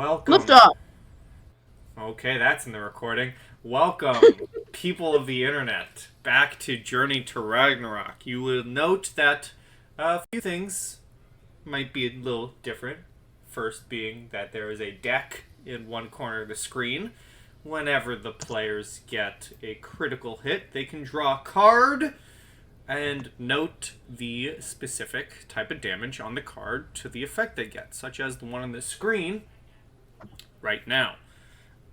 Welcome. Liftoff. Okay, that's in the recording. Welcome, people of the internet, back to Journey to Ragnarok. You will note that a few things might be a little different. First being that there is a deck in one corner of the screen. Whenever the players get a critical hit, they can draw a card and note the specific type of damage on the card to the effect they get, such as the one on the screen right now.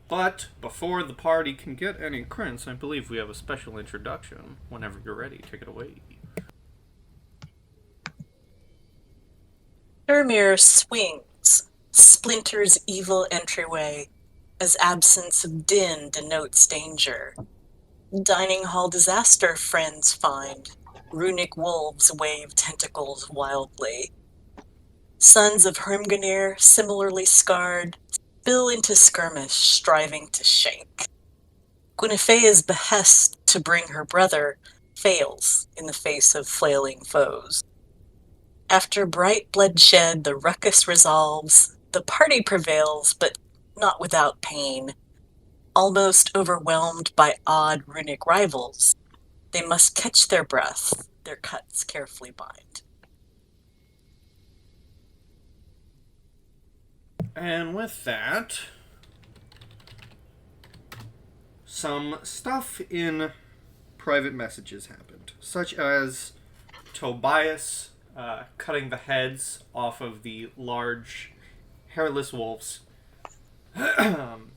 But before the party can get any crits, I believe we have a special introduction. Whenever you're ready, take it away. Dermir swings, splinters evil entryway, as absence of din denotes danger. Dining hall disaster friends find, runic wolves wave tentacles wildly. Sons of Hermgonir, similarly scarred, spill into skirmish, striving to shake. Gwynephaea's behest to bring her brother fails in the face of flailing foes. After bright bloodshed, the ruckus resolves. The party prevails, but not without pain. Almost overwhelmed by odd runic rivals, they must catch their breath, their cuts carefully bind. And with that, some stuff in private messages happened, such as Tobias cutting the heads off of the large hairless wolves. And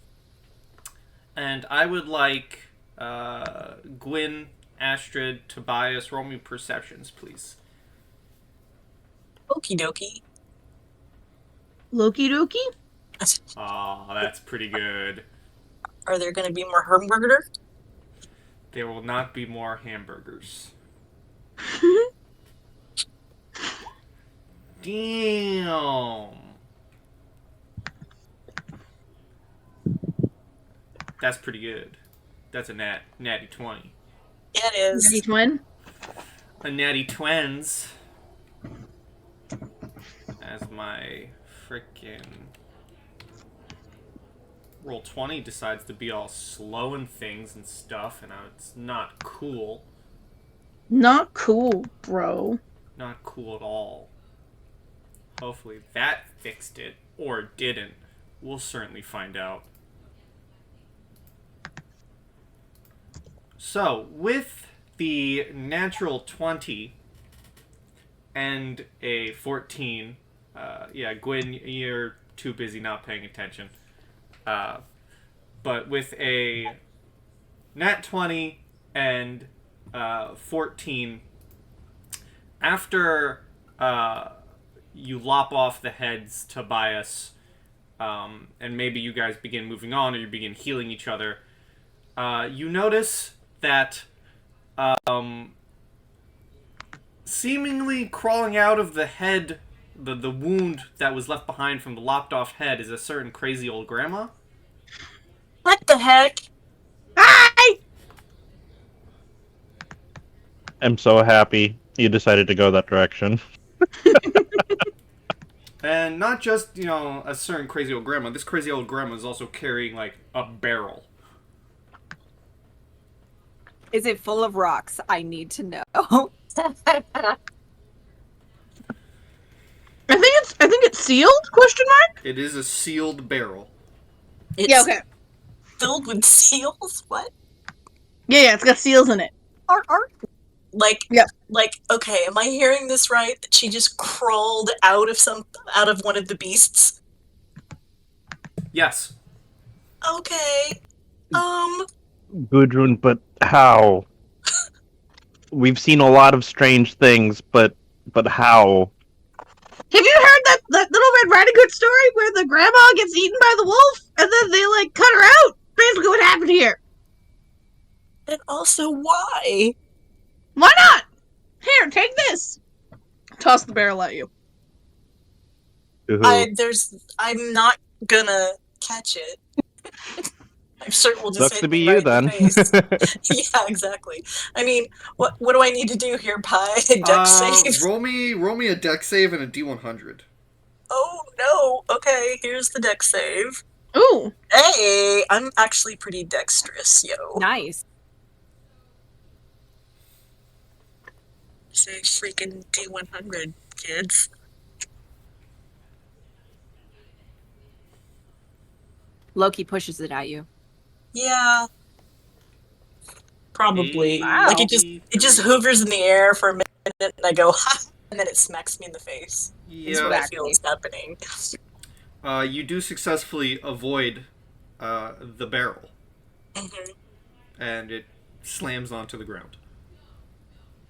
I would like Gwyn, Astrid, Tobias, roll me perceptions, please. Okie dokie. Loki Doki? Oh, that's pretty good. Are there going to be more hamburger? There will not be more hamburgers. Damn. That's pretty good. That's a natty 20. Yeah, it is. Natty twin? A natty twins. As my frickin' roll 20 decides to be all slow and things and stuff, and it's not cool. Not cool, bro. Not cool at all. Hopefully that fixed it, or didn't. We'll certainly find out. So, with the natural 20 and a 14, Gwyn, you're too busy not paying attention. But with a nat 20 and 14, after you lop off the heads, Tobias, and maybe you guys begin moving on or you begin healing each other, you notice that seemingly crawling out of the head, the wound that was left behind from the lopped off head, is a certain crazy old grandma. What the heck? Hi! I'm so happy you decided to go that direction. And not just, a certain crazy old grandma. This crazy old grandma is also carrying, like, a barrel. Is it full of rocks? I need to know. I think it's sealed? Question mark? It is a sealed barrel. It's Yeah, okay. filled with seals? What? Yeah, it's got seals in it. Art. Okay, am I hearing this right? That she just crawled out of one of the beasts? Yes. Okay. Gudrun, but how? We've seen a lot of strange things, but how? Have you heard that little Red Riding Hood story where the grandma gets eaten by the wolf and then they, cut her out? Basically what happened here. And also, why? Why not? Here, take this. Toss the barrel at you. I'm not gonna catch it. I'm sure we'll just Sucks hit to be me you right in then. the face. Yeah, exactly. I mean, what do I need to do here, Pi? Dex save? Roll me a deck save and a D100. Oh no! Oh, okay, here's the dex save. Ooh. Hey, I'm actually pretty dexterous, yo. Nice. Say freaking D100, kids. Loki pushes it at you. Yeah. Probably. Wow. Like, it just hovers in the air for a minute, and I go, ha! And then it smacks me in the face. Is what I feel is happening. You do successfully avoid the barrel, Mhm. and it slams onto the ground.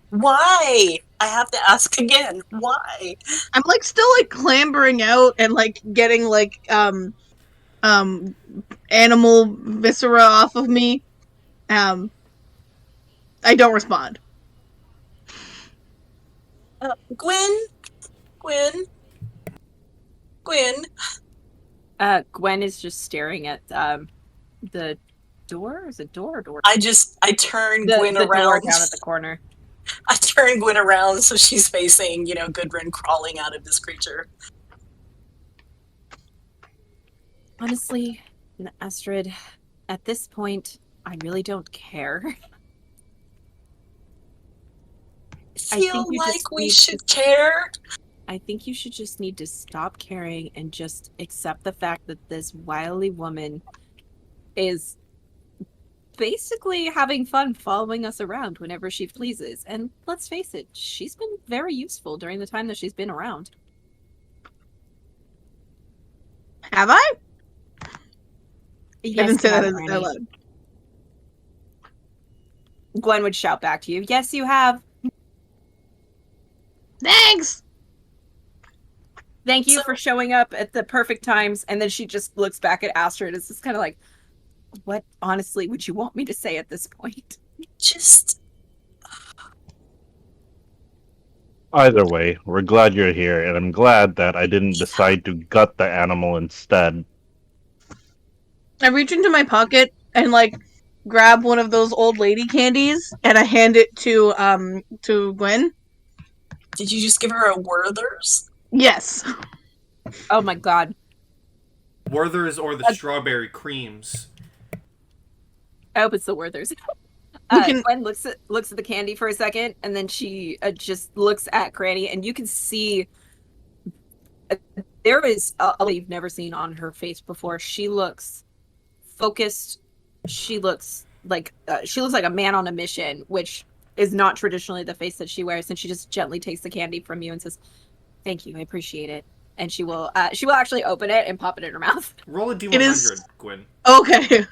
Why? I have to ask again. Why? I'm like still like clambering out and like getting like animal viscera off of me. I don't respond. Gwen? Gwen? Gwen? Gwen is just staring at the door. Is it door or door? I turn Gwen the door around. down at the corner. I turn Gwen around so she's facing, Gudrun crawling out of this creature. Honestly, Astrid, at this point, I really don't care. Feel like we should care. I think you should just need to stop caring and just accept the fact that this wily woman is basically having fun following us around whenever she pleases. And let's face it, she's been very useful during the time that she's been around. Have I? Yes, I didn't say that Granny. out loud. Gwen would shout back to you, yes, you have. Thanks! Thank you for showing up at the perfect times. And then she just looks back at Astrid. It's just kind of like, what honestly would you want me to say at this point? Just... Either way, we're glad you're here, and I'm glad that I didn't decide to gut the animal instead. I reach into my pocket and like grab one of those old lady candies and I hand it to Gwen. Did you just give her a Werther's? Yes. Oh my god. Werther's or the strawberry creams. I hope it's the Werther's. Gwen looks at the candy for a second, and then she just looks at Granny, and you can see there is a look you've never seen on her face before. She looks focused. She looks like a man on a mission, which is not traditionally the face that she wears. And she just gently takes the candy from you and says, "Thank you, I appreciate it." And she will actually open it and pop it in her mouth. Roll a D100, Gwen. Okay.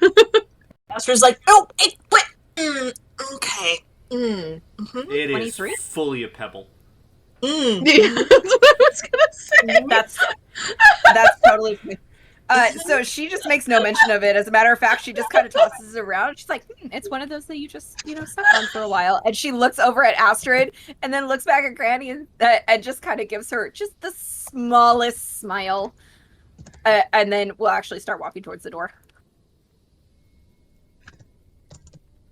Astrid's like, nope, it went. Okay. Mm-hmm. It 23? is fully a pebble. Yeah, that's what I was gonna say. That's totally. So she just makes no mention of it. As a matter of fact, she just kind of tosses it around. She's like, it's one of those that you just, suck on for a while. And she looks over at Astrid and then looks back at Granny and just kind of gives her just the smallest smile. And then we'll actually start walking towards the door.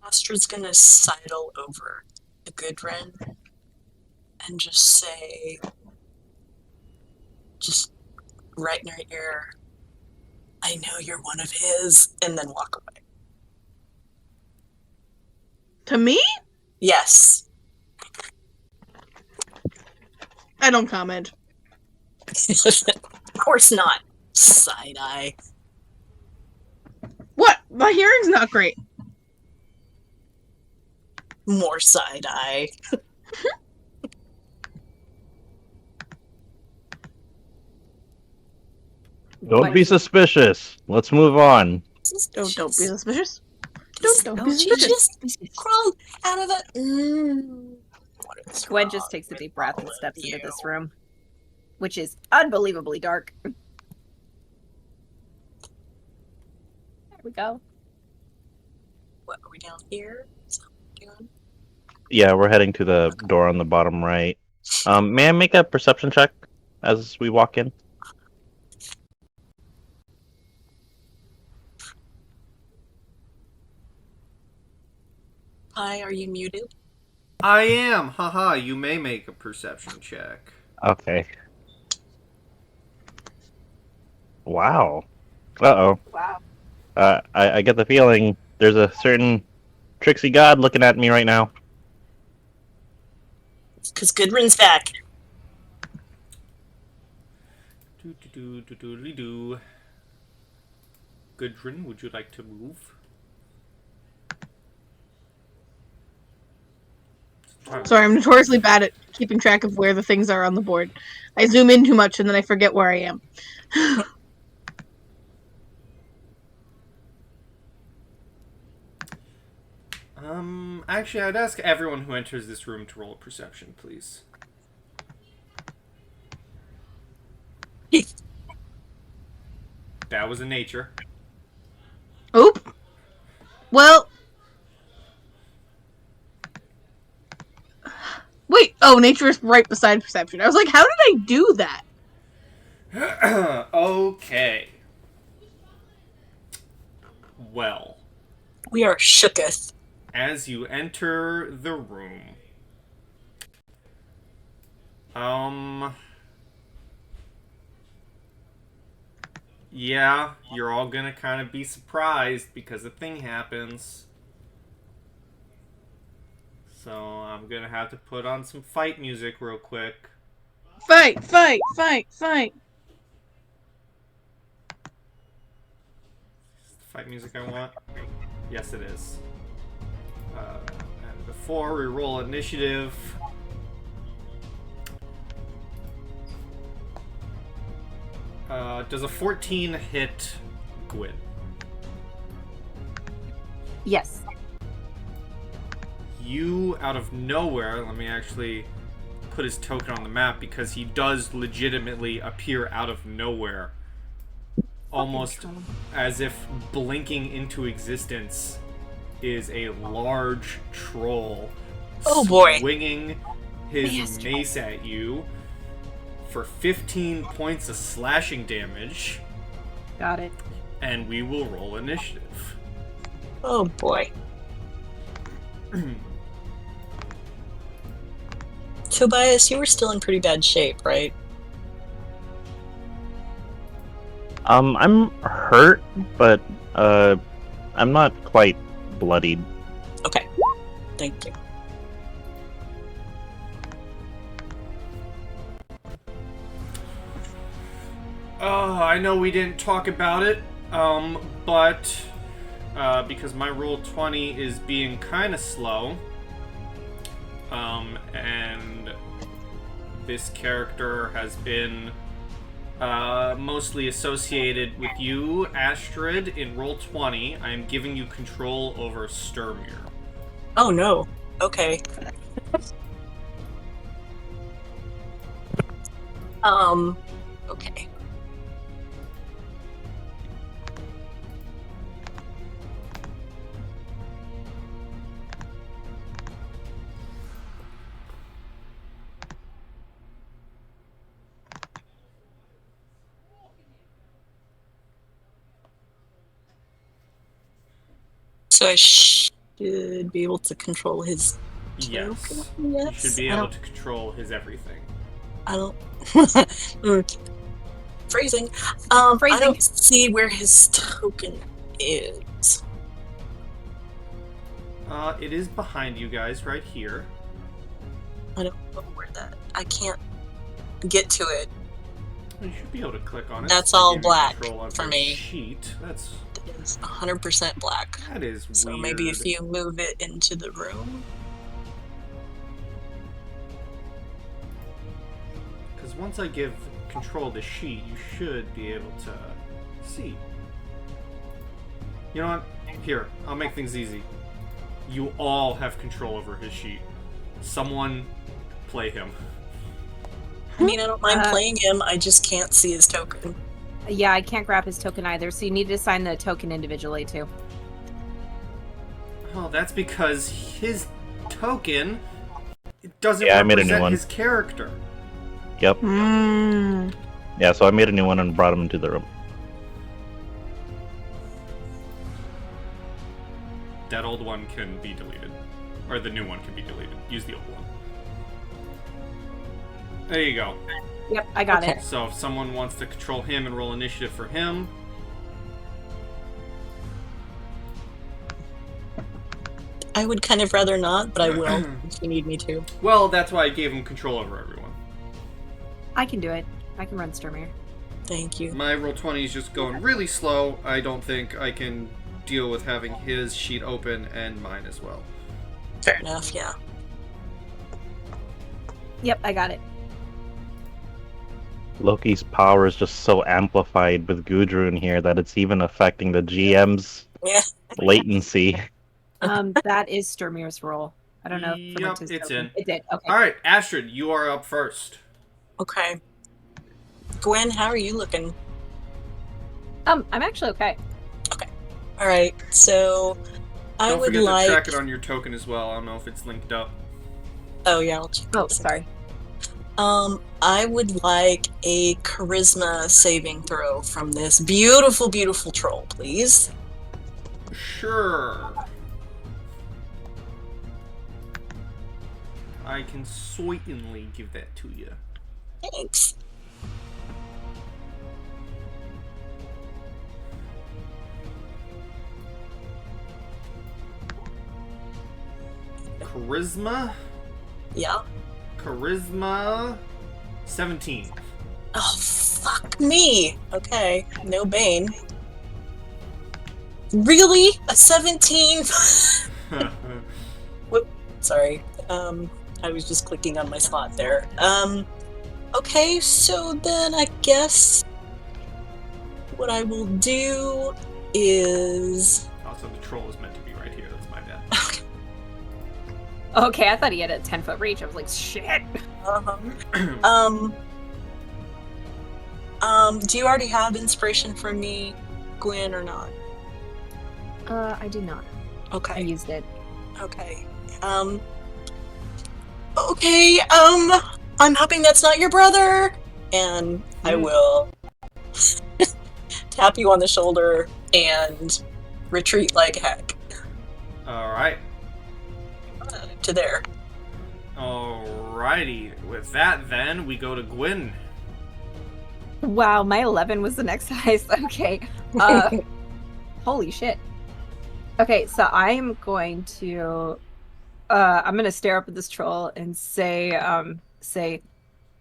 Astrid's gonna sidle over to Gudrun and just say, just right in her ear, I know you're one of his, and then walk away. To me? Yes. I don't comment. Of course not. Side-eye. What? My hearing's not great. More side-eye. Don't be suspicious. Let's move on. Don't be suspicious. Don't be She suspicious. just crawled out of it. Gwen just takes a deep breath and steps into this room, which is unbelievably dark. There we go. What, are we down here? Is that what we're doing? Yeah, we're heading to the door on the bottom right. May I make a perception check as we walk in? Hi, are you muted? I am. Haha, you may make a perception check. Okay. Wow. Uh-oh. Wow. I get the feeling there's a certain tricksy god looking at me right now. Because Gudrun's back. Do. Gudrun, would you like to move? Sorry, I'm notoriously bad at keeping track of where the things are on the board. I zoom in too much and then I forget where I am. Actually, I'd ask everyone who enters this room to roll a perception, please. That was a nature. Oop. Well. Wait. Oh, nature is right beside perception. I was like, how did I do that? Okay. Well. We are shooketh. As you enter the room, yeah, you're all gonna kind of be surprised because a thing happens. So I'm gonna have to put on some fight music real quick. Fight, fight, fight, fight. Is the fight music I want? Yes, it is. And before we roll initiative, does a 14 hit Gwyn? Yes. You, out of nowhere, let me actually put his token on the map because he does legitimately appear out of nowhere. Almost as if blinking into existence is a large troll swinging his mace at you for 15 points of slashing damage. Got it. And we will roll initiative. Oh boy. Tobias, you were still in pretty bad shape, right? I'm hurt, but I'm not quite bloodied. Okay. Thank you. I know we didn't talk about it, but because my roll 20 is being kind of slow, and this character has been mostly associated with you, Astrid. In roll 20, I am giving you control over Sturmir. Oh no. Okay. Okay. So I should be able to control his Yes. token? You Yes. should be able to control his everything. I don't. Phrasing. I don't see where his token is. It is behind you guys, right here. I don't know where that. I can't get to it. You should be able to click on it. That's to all give you black control of for your me. Sheet. It's 100% black. That is So weird. maybe if you move it into the room. Because once I give control to sheet, you should be able to see. You know what? Here, I'll make things easy. You all have control over his sheet. Someone play him. I mean, I don't mind playing him. I just can't see his token. Yeah, I can't grab his token either, so you need to assign the token individually too. Oh, that's because his token doesn't Yeah, I made a new represent one. his character. Yep. Yeah, so I made a new one and brought him into the room. That old one can be deleted. Or the new one can be deleted. Use the old one. There you go. Yep, I got Okay. it. So if someone wants to control him and roll initiative for him, I would kind of rather not, but I will if you need me to. well, that's why I gave him control over everyone. I can do it. I can run Stormir. Thank you. My roll 20 is just going really slow. I don't think I can deal with having his sheet open and mine as well. Fair enough, yeah. Yep, I got it. Loki's power is just so amplified with Gudrun here that it's even affecting the GM's Yeah. latency. That is Stormir's roll. I don't know if it Yep, went to his it's token. in. It did. Okay. All right, Astrid, you are up first. Okay. Gwen, how are you looking? I'm actually okay. All right, so I Don't would forget like. to track it on your token as well. I don't know if it's linked up. Oh yeah, I'll check. Oh, this. sorry. I would like a charisma saving throw from this beautiful, beautiful troll, please. Sure. I can certainly give that to you. Thanks. Charisma? Yeah. Charisma 17. Oh, fuck me. Okay, no bane. Really? A 17? Whoop. Sorry. I was just clicking on my slot there. Okay, so then I guess what I will do is... Also, the troll is meant to be right here. That's my bad. Okay, I thought he had a 10-foot reach. I was like, shit. Do you already have inspiration from me, Gwen, or not? I do not. I Okay. used it. Okay. Okay, I'm hoping that's not your brother, and I will tap you on the shoulder and retreat like heck Alright. to there. Alrighty. With that, then, we go to Gwyn. Wow, my 11 was the next highest. Okay. Holy shit. Okay, so I'm going to stare up at this troll and say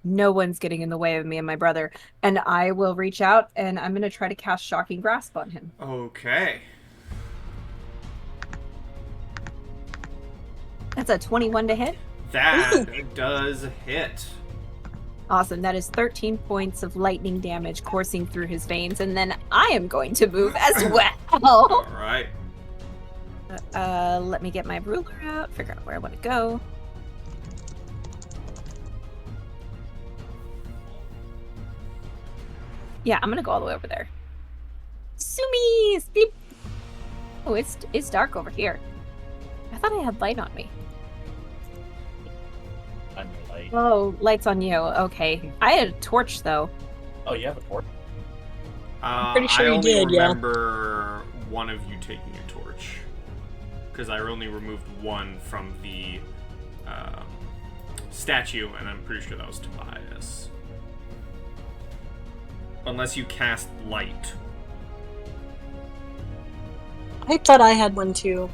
no one's getting in the way of me and my brother, and I will reach out and I'm gonna try to cast Shocking Grasp on him. Okay. That's a 21 to hit. That does hit. Awesome. That is 13 points of lightning damage coursing through his veins, and then I am going to move as well. Alright. Let me get my ruler out, figure out where I want to go. Yeah, I'm gonna go all the way over there. Sumi! Beep. Oh, it's dark over here. I thought I had light on me. On your light. Oh, light's on you. Okay. I had a torch though. Oh, you have a torch? Pretty sure I you only did, yeah. remember one of you taking a torch. Because I only removed one from the statue, and I'm pretty sure that was Tobias. Unless you cast light. I thought I had one too.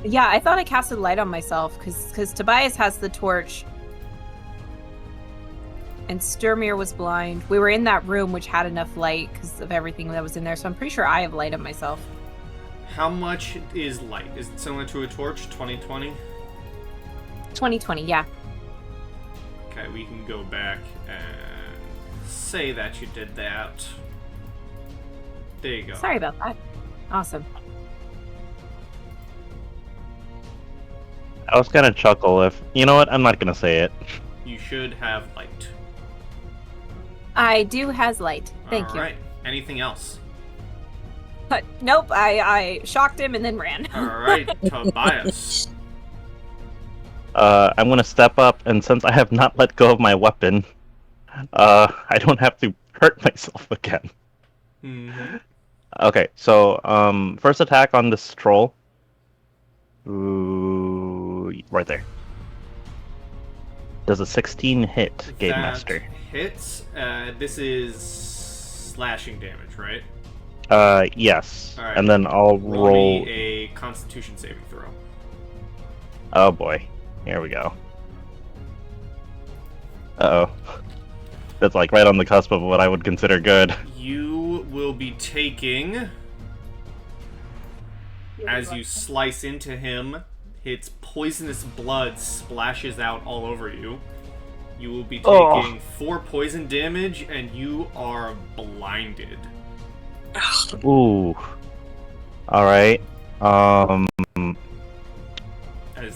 Yeah, I thought I casted light on myself because Tobias has the torch. And Sturmir was blind. We were in that room which had enough light because of everything that was in there, so I'm pretty sure I have light on myself. How much is light? Is it similar to a torch? 2020? 2020, yeah. Okay, we can go back and say that you did that. There you go. Sorry about that. Awesome. I was gonna chuckle if... You know what? I'm not gonna say it. You should have light. I do has light. Thank you. Alright. Anything else? But nope, I shocked him and then ran. Alright, Tobias. I'm gonna step up, and since I have not let go of my weapon, I don't have to hurt myself again. Mm-hmm. Okay, so, first attack on this troll. Ooh, right there. Does a 16 hit, Game That Master? hits. This is slashing damage, right? Yes. All right. And then I'll Roll roll. me a Constitution saving throw. Oh boy. Here we go. Uh oh. That's like right on the cusp of what I would consider good. You will be taking, as you slice into him, its poisonous blood splashes out all over you. You will be taking 4 poison damage, and you are blinded. Ooh. Alright. As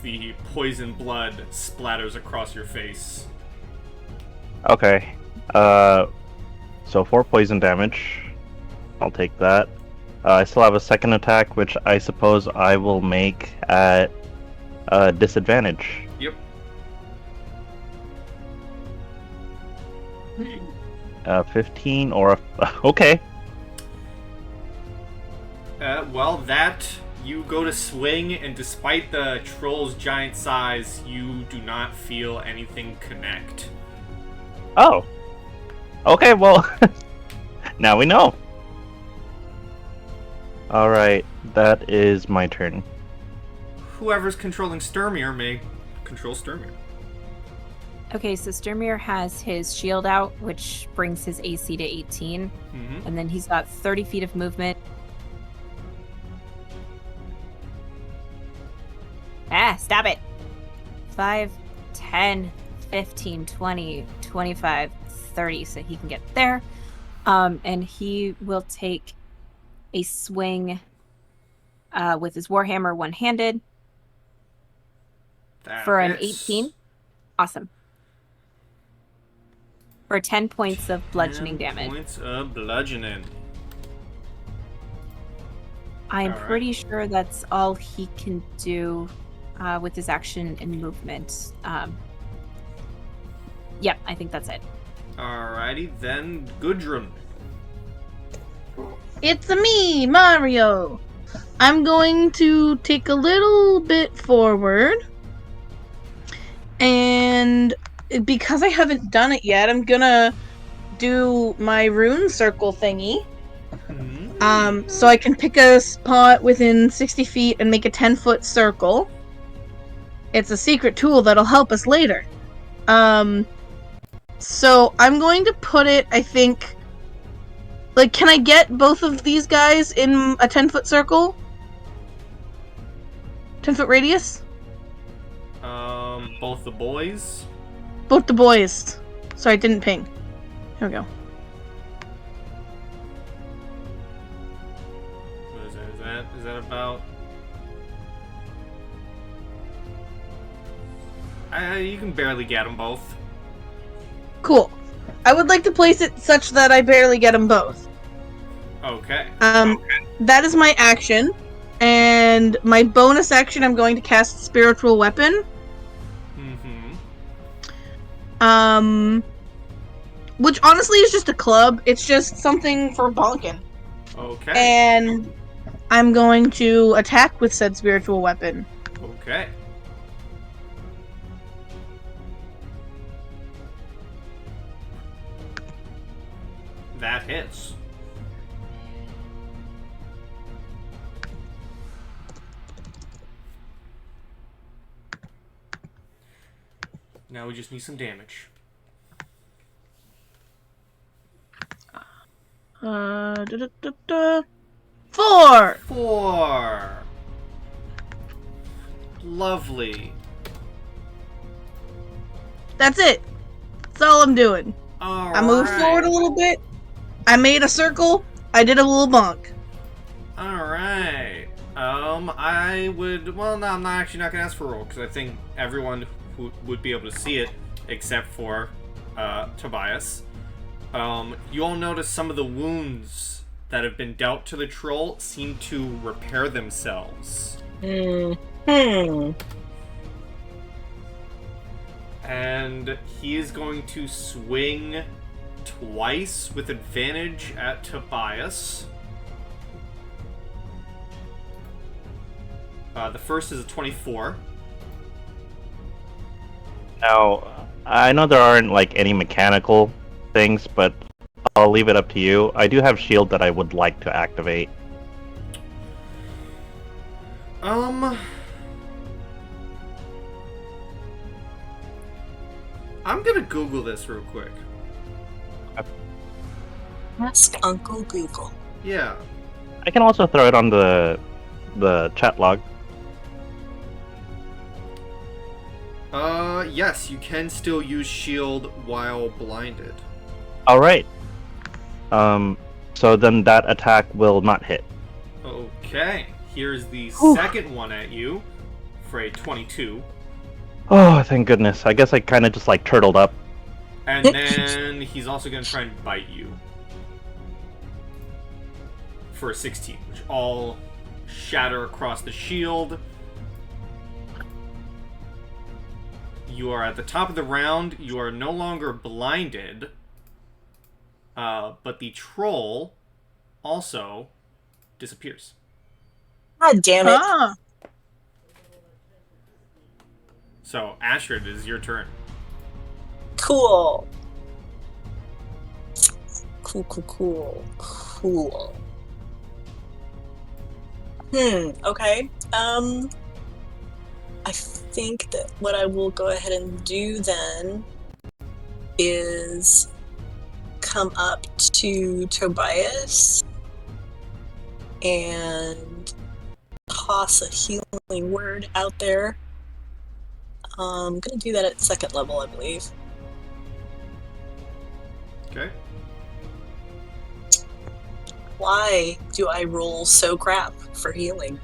the poison blood splatters across your face. Okay. So 4 poison damage. I'll take that. I still have a second attack, which I suppose I will make at disadvantage. Yep. 15 or okay. Well, that you go to swing, and despite the troll's giant size, you do not feel anything connect. Oh. Okay, well, now we know. Alright, that is my turn. Whoever's controlling Sturmir may control Sturmir. Okay, so Sturmir has his shield out, which brings his AC to 18. Mm-hmm. And then he's got 30 feet of movement. Stop it! 5, 10, 15, 20, 25, 30, so he can get there. And he will take a swing with his Warhammer one-handed for an 18. Awesome. For 10 points of bludgeoning 10 damage. points of bludgeoning. I'm All right. pretty sure that's all he can do with his action and movement. Yep, I think that's it. Alrighty, then Gudrun. It's me, Mario. I'm going to take a little bit forward. And because I haven't done it yet, I'm gonna do my rune circle thingy. So I can pick a spot within 60 feet and make a 10-foot circle. It's a secret tool that'll help us later. So I'm going to put it, I think... Like, can I get both of these guys in a 10-foot circle? 10-foot radius? Both the boys. Both the boys. Sorry, I didn't ping. Here we go. What is that? Is that about? You can barely get them both. Cool. I would like to place it such that I barely get them both. Okay. That is my action. And my bonus action, I'm going to cast Spiritual Weapon. Which honestly is just a club. It's just something for bonking. Okay. And I'm going to attack with said spiritual weapon. Okay. That hits. Now we just need some damage. 4! 4. Lovely. That's it. That's all I'm doing. All I moved forward a little bit. I made a circle. I did a little bonk. Alright. I would... Well, no, I'm not actually not going to ask for a roll, because I think everyone who would be able to see it, except for Tobias. You all notice some of the wounds that have been dealt to the troll seem to repair themselves. And he is going to swing twice with advantage at Tobias. The first is a 24. Now, I know there aren't like any mechanical things, but I'll leave it up to you. I do have shield that I would like to activate. I'm gonna Google this real quick. Ask Uncle Google. Yeah. I can also throw it on the chat log. Yes, you can still use shield while blinded. All right. So then that attack will not hit. Okay. Here's the second one at you for a 22. Oh, thank goodness. I guess I kind of just like turtled up. And then he's also going to try and bite you for a 16, which all shatter across the shield. You are at the top of the round. You are no longer blinded. But the troll also disappears. God damn it. Ah. So, Astrid, it is your turn. Cool. Cool. Okay. I think that what I will go ahead and do then is come up to Tobias and toss a healing word out there. I'm gonna do that at second level, I believe. Okay. Why do I roll so crap for healing?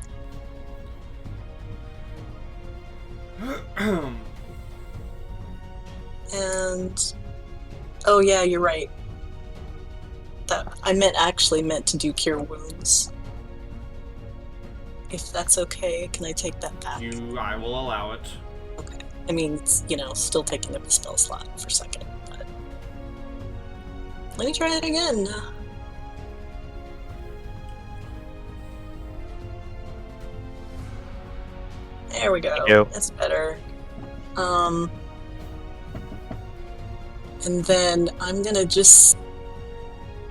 And oh yeah, you're right. That I actually meant to do cure wounds. If that's okay, can I take that back? I will allow it. Okay. I mean, it's, still taking up a spell slot for a second, but let me try it again. There we go. Thank you. That's better. And then I'm gonna just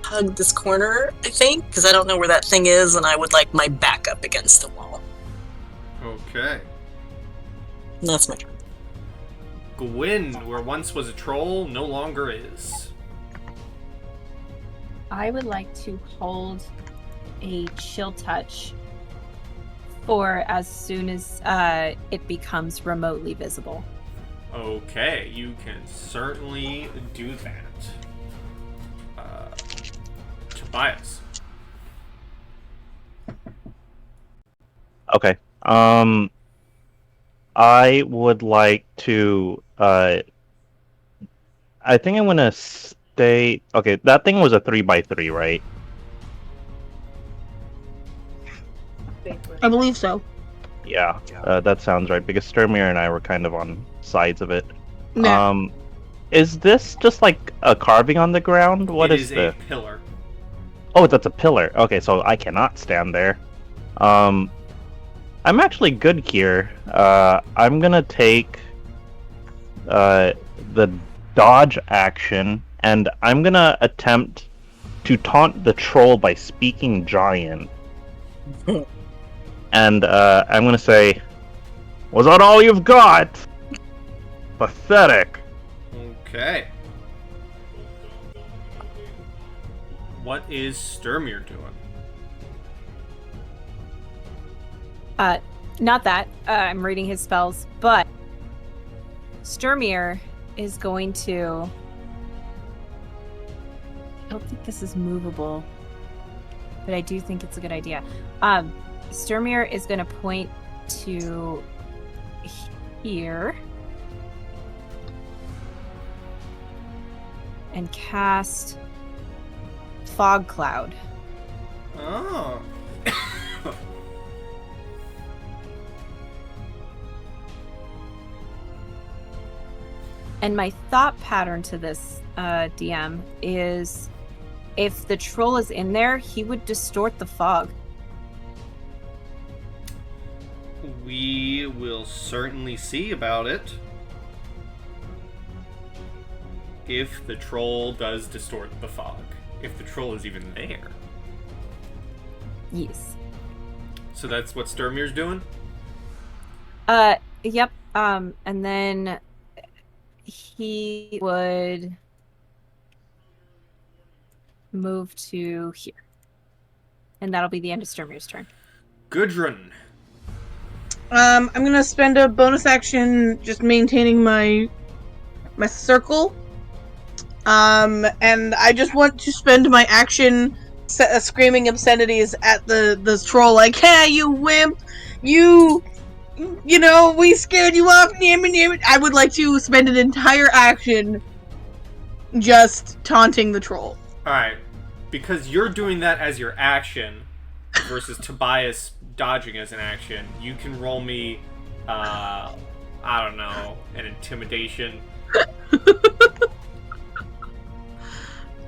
hug this corner, I think, because I don't know where that thing is, and I would like my back up against the wall. Okay. And that's my turn. Gwyn, where once was a troll, no longer is. I would like to hold a chill touch for as soon as it becomes remotely visible. Okay, you can certainly do that. Tobias. Okay. I would like to. I think I'm gonna stay. Okay, that thing was a 3x3, right? I believe so. Yeah, that sounds right. Because Sturmir and I were kind of on sides of it. Nah. Is this just like a carving on the ground? What is a this? pillar. Oh, that's a pillar. Okay, so I cannot stand there. I'm actually good here. I'm gonna take the dodge action, and I'm gonna attempt to taunt the troll by speaking giant. And I'm gonna say, "Was that all you've got? Pathetic." Okay. What is Sturmir doing? Not that. I'm reading his spells, but Sturmir is going to... I don't think this is movable, but I do think it's a good idea. Sturmir is going to point to here and cast Fog Cloud. Oh. And my thought pattern to this DM is if the troll is in there, he would distort the fog. We will certainly see about it. if the troll does distort the fog. If the troll is even there. Yes. So that's what Sturmir's doing? Yep. And then he would move to here. And that'll be the end of Sturmir's turn. Gudrun. I'm gonna spend a bonus action just maintaining my circle. And I just want to spend my action screaming obscenities at the troll, like, "Hey, you wimp! You know, we scared you off, damn it. I would like to spend an entire action just taunting the troll. Alright. Because you're doing that as your action versus Tobias dodging as an action, you can roll me, I don't know, an intimidation.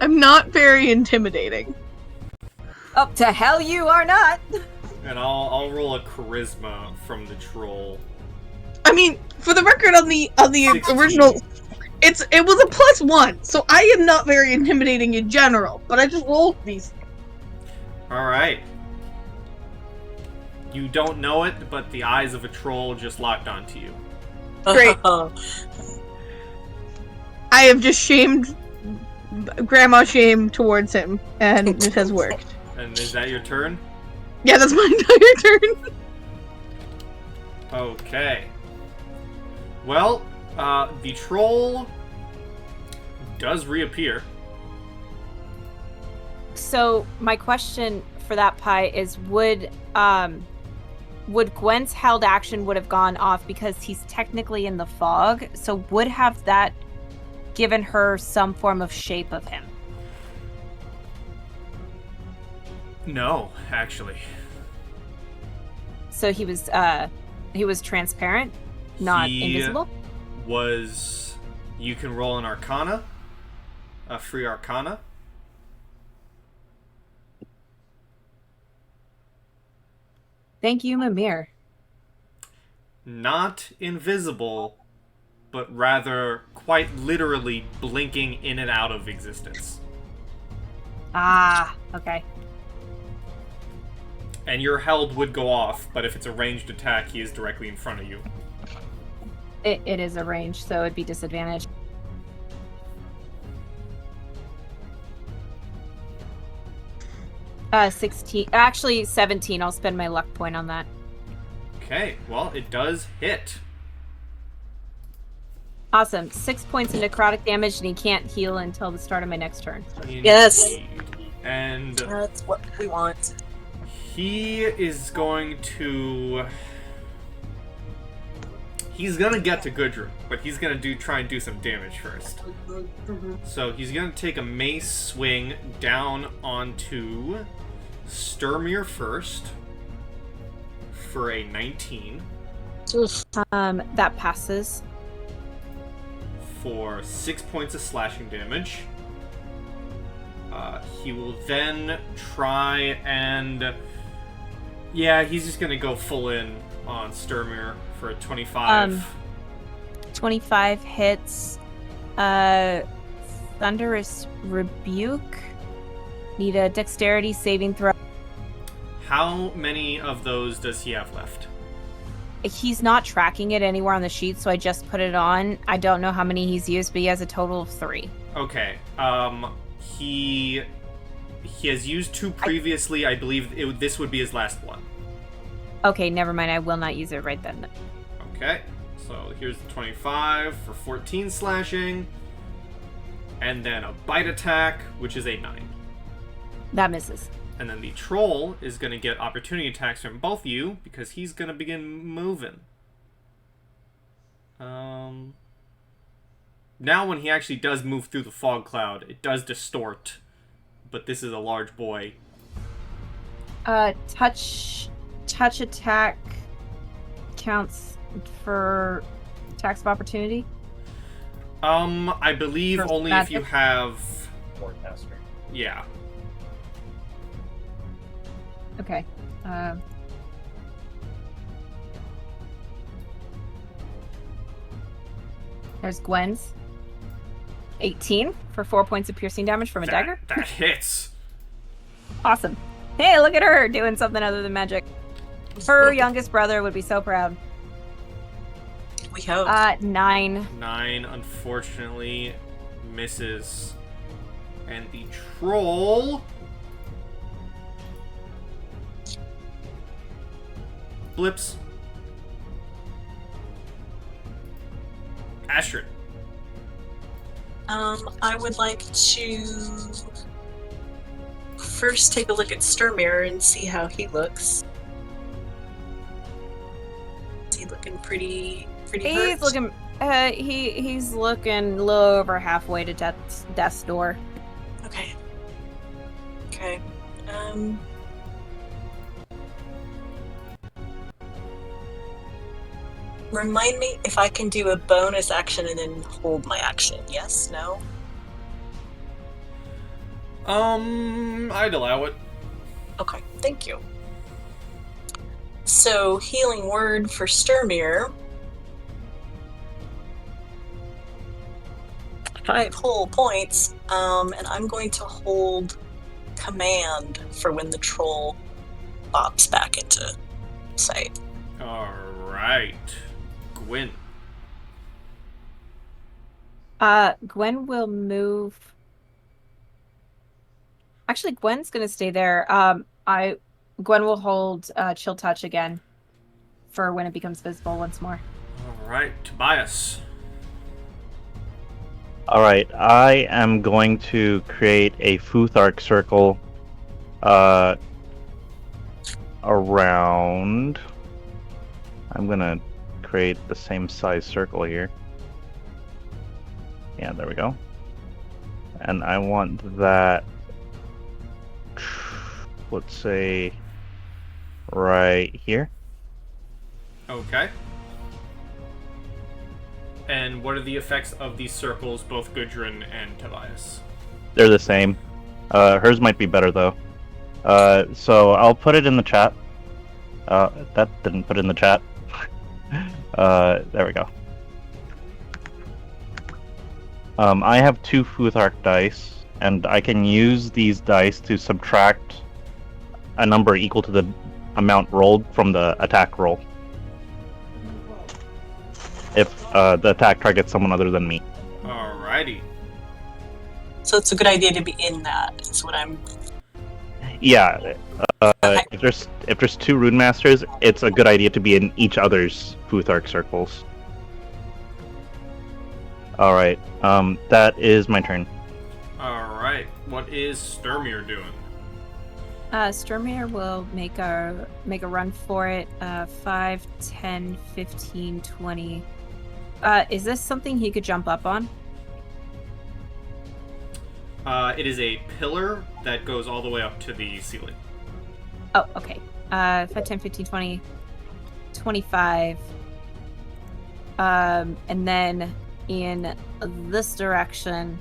I'm not very intimidating. Up to hell you are not! And I'll roll a charisma from the troll. I mean, for the record, on the 16. original, it was a +1, so I am not very intimidating in general. But I just rolled these. Alright. You don't know it, but the eyes of a troll just locked onto you. Great. I have just shamed Grandma Shame towards him, and it has worked. And is that your turn? Yeah, that's my entire turn. Okay. Well, the troll does reappear. So my question for that pie is, would Gwen's held action would have gone off because he's technically in the fog, so would have that given her some form of shape of him? No, actually. So he was transparent, not invisible? You can roll an arcana, a free arcana. Thank you, Mimir. Not invisible, but rather quite literally blinking in and out of existence. Ah, okay. And your held would go off, but if it's a ranged attack, he is directly in front of you. It is a range, so it'd be disadvantage. Uh, 16. Actually, 17. I'll spend my luck point on that. Okay, well, it does hit. Awesome. 6 points of necrotic damage, and he can't heal until the start of my next turn. Yes. Indeed. And That's what we want. he is going to... He's gonna get to Gudrun, but he's gonna try and do some damage first. So he's gonna take a mace swing down onto Sturmir first for a 19 That passes. for 6 points of slashing damage. He will then try and... Yeah, he's just gonna go full in on Sturmir for a 25. 25 hits. Thunderous Rebuke. Need a dexterity saving throw. How many of those does he have left? He's not tracking it anywhere on the sheet, so I just put it on. I don't know how many he's used, but he has a total of 3. Okay. He has used 2 previously. I believe this would be his last one. Okay, never mind. I will not use it right then. Okay. So here's the 25 for 14 slashing. And then a bite attack, which is a 9. That misses. And then the troll is going to get opportunity attacks from both of you because he's going to begin moving. Now when he actually does move through the fog cloud, it does distort. But this is a large boy. Touch attack counts for attacks of opportunity? I believe For only magic? if you have... Forecaster. Yeah. Okay. There's Gwen's. 18 for 4 points of piercing damage from a dagger. That hits. Awesome. Hey, look at her doing something other tn magic. Her youngest brother would be so proud. We hope. 9. 9, unfortunately, misses. And the troll blips. Astrid. I would like to first take a look at Sturmir and see how he looks. Is he looking pretty He's hurt? looking. He's looking a little over halfway to death's door. Okay. Remind me if I can do a bonus action and then hold my action. Yes? No? I'd allow it. Okay, thank you. So, healing word for Sturmir. 5 whole points, and I'm going to hold command for when the troll pops back into sight. Alright. Gwyn. Gwen will move. Actually, Gwen's gonna stay there. Gwen will hold Chill Touch again for when it becomes visible once more. Alright, Tobias. Alright, I am going to create a Futhark circle around. I'm gonna create the same size circle here. Yeah, there we go. And I want that, let's say, right here. Okay. And what are the effects of these circles, both Gudrun and Tobias? They're the same. Hers might be better though. So I'll put it in the chat. That didn't put it in the chat. There we go. I have 2 Futhark dice, and I can use these dice to subtract a number equal to the amount rolled from the attack roll. If the attack targets someone other than me. Alrighty. So it's a good idea to be in that, is what I'm... Yeah. Okay. If there's 2 Rune Masters, it's a good idea to be in each other's Futhark circles. Alright, that is my turn. Alright. What is Sturmir doing? Sturmir will make a run for it. 5, 10, 15, 20. Is this something he could jump up on? It is a pillar that goes all the way up to the ceiling. Oh, okay. 5, 10, 15, 20, 25. And then in this direction,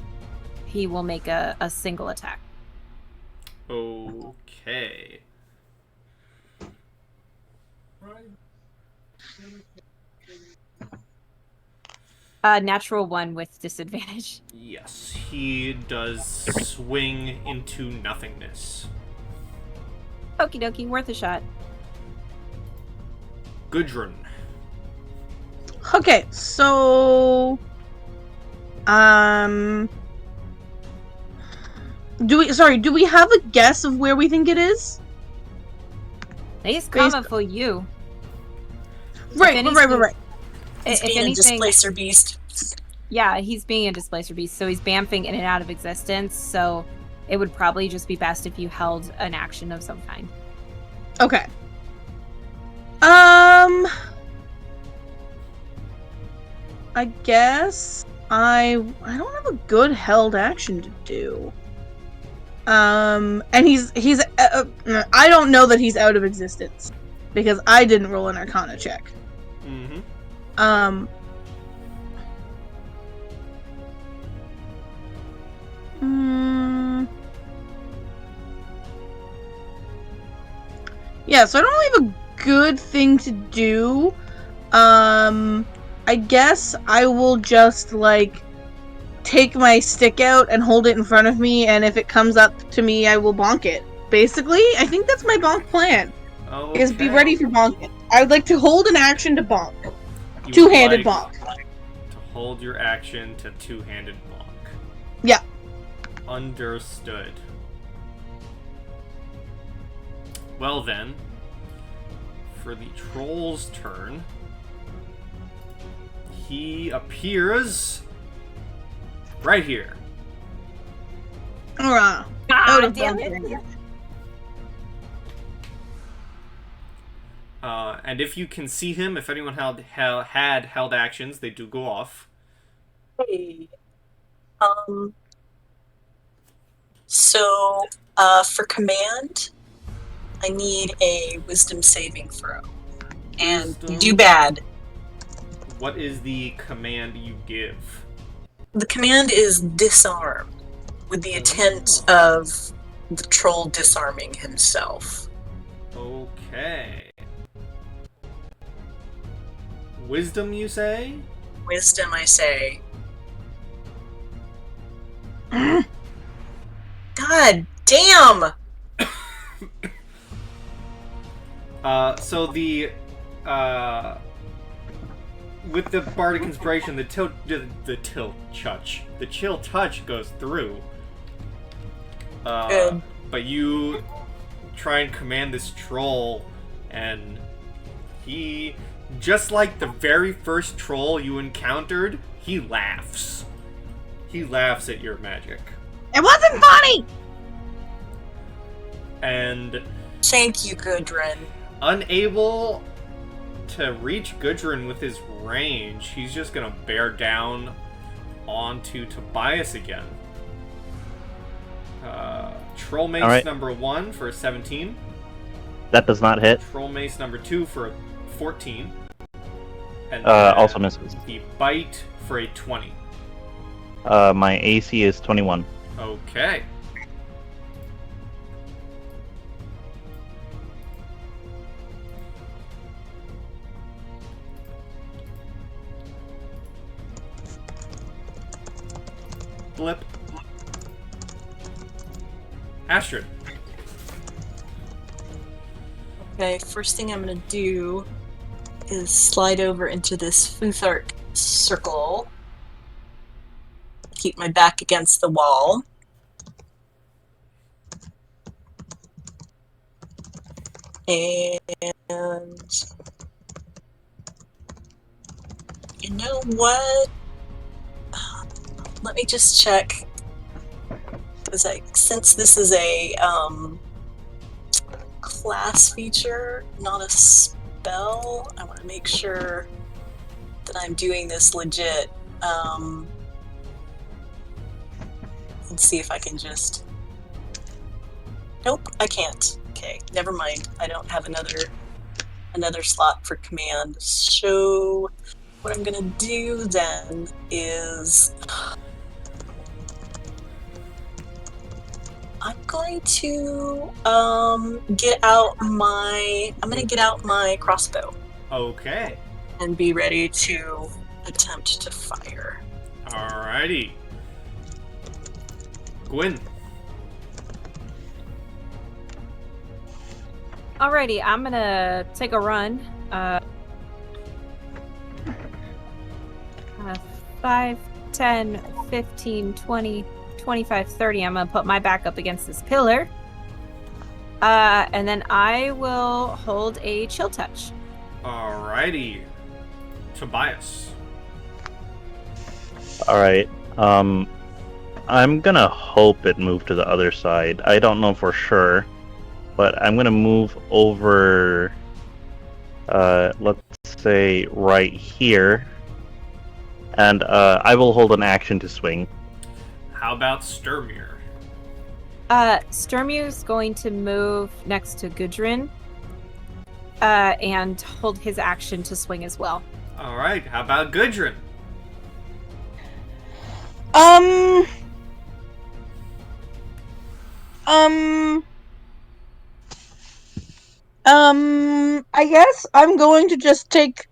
he will make a single attack. Okay. Natural 1 with disadvantage. Yes, he does swing into nothingness. Okie dokie, worth a shot. Gudrun. Okay, so do we have a guess of where we think it is? He's coming for you. Right. He's If being a anything, displacer beast. yeah, he's being a displacer beast, so he's bamfing in and out of existence, so it would probably just be best if you held an action of some kind. Okay. I guess I don't have a good held action to do. And he's I don't know that he's out of existence because I didn't roll an Arcana check. Mm-hmm. Yeah, so I don't really have a good thing to do. I guess I will just, like, take my stick out and hold it in front of me, and if it comes up to me, I will bonk it. Basically, I think that's my bonk plan. Okay. Is be ready for bonking. I would like to hold an action to bonk. You would Two-handed like bonk. To hold your action to two-handed bonk. Yeah. Understood. Well then, for the troll's turn, he appears right here. Alright. Ah, damn it. And if you can see him, if anyone had held actions, they do go off. Hey. So, for command, I need a wisdom saving throw. And Wisdom. do bad. What is the command you give? The command is disarm, with the intent of the troll disarming himself. Okay. Wisdom, you say? Wisdom, I say. God damn! So the with the bardic inspiration, the chill touch goes through. Good. But you try and command this troll, and he, just like the very first troll you encountered, he laughs. He laughs at your magic. It wasn't funny! And Thank you, Gudrun. unable to reach Gudrun with his range, he's just gonna bear down onto Tobias again. Troll Mace Alright. number 1 for a 17. That does not hit. Troll Mace number 2 for a 14. And Also misses. the Bite for a 20. My AC is 21. Okay. Blip. Astrid. Okay, first thing I'm gonna do is slide over into this Futhark circle. Keep my back against the wall. And you know what? Let me just check. Because since this is a class feature, not a spell, I want to make sure that I'm doing this legit. Let's see if I can just... Nope, I can't. Okay, never mind. I don't have another slot for command. So what I'm gonna do then is I'm going to get out my crossbow Okay. and be ready to attempt to fire. Alrighty. Gwyn. Alrighty, I'm gonna take a run. 5, 10, 15, 20, 25, 30. I'm gonna put my back up against this pillar. And then I will hold a chill touch. Alrighty. Tobias. Alright. I'm gonna hope it moved to the other side. I don't know for sure. But I'm gonna move over, let's say right here. And I will hold an action to swing. How about Sturmir? Sturmir's going to move next to Gudrun. And hold his action to swing as well. Alright, how about Gudrun? I guess I'm going to just take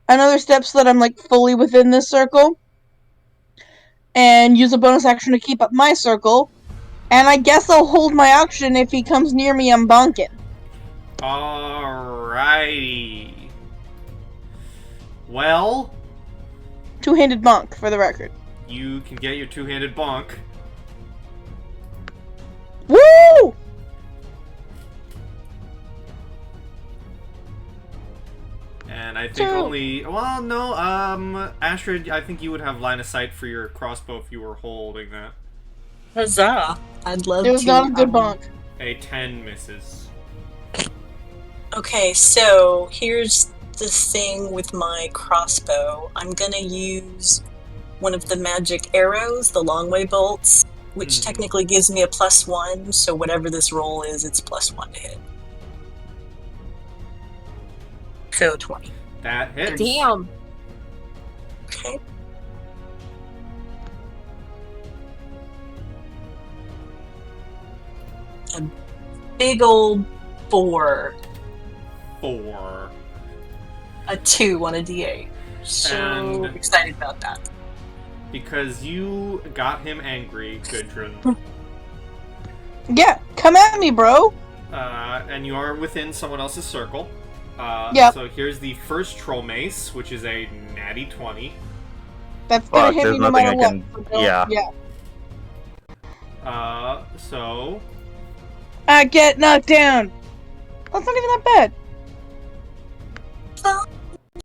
another step so that I'm like fully within this circle. and use a bonus action to keep up my circle. And I guess I'll hold my action if he comes near me, I'm bonking. Alrighty. Well, Two-handed bonk, for the record. you can get your two-handed bonk. Woo! And I think only... Well, no, Astrid, I think you would have line of sight for your crossbow if you were holding that. Huzzah! I'd love to. It was not a good bonk. A 10 misses. Okay, so here's the thing with my crossbow. I'm gonna use one of the magic arrows, the long-way bolts, which technically gives me a +1, so whatever this roll is, it's +1 to hit. So 20. That hits. Damn. Okay. A big old 4. 4. A 2 on a D8. So And- excited about that. Because you got him angry, Gudrun. Yeah, come at me, bro. And you are within someone else's circle. Yep. So here's the first troll mace, which is a natty 20. That's gonna Fuck, hit there's me no nothing matter I what. can- So don't- yeah. So I get knocked down. That's not even that bad. Oh,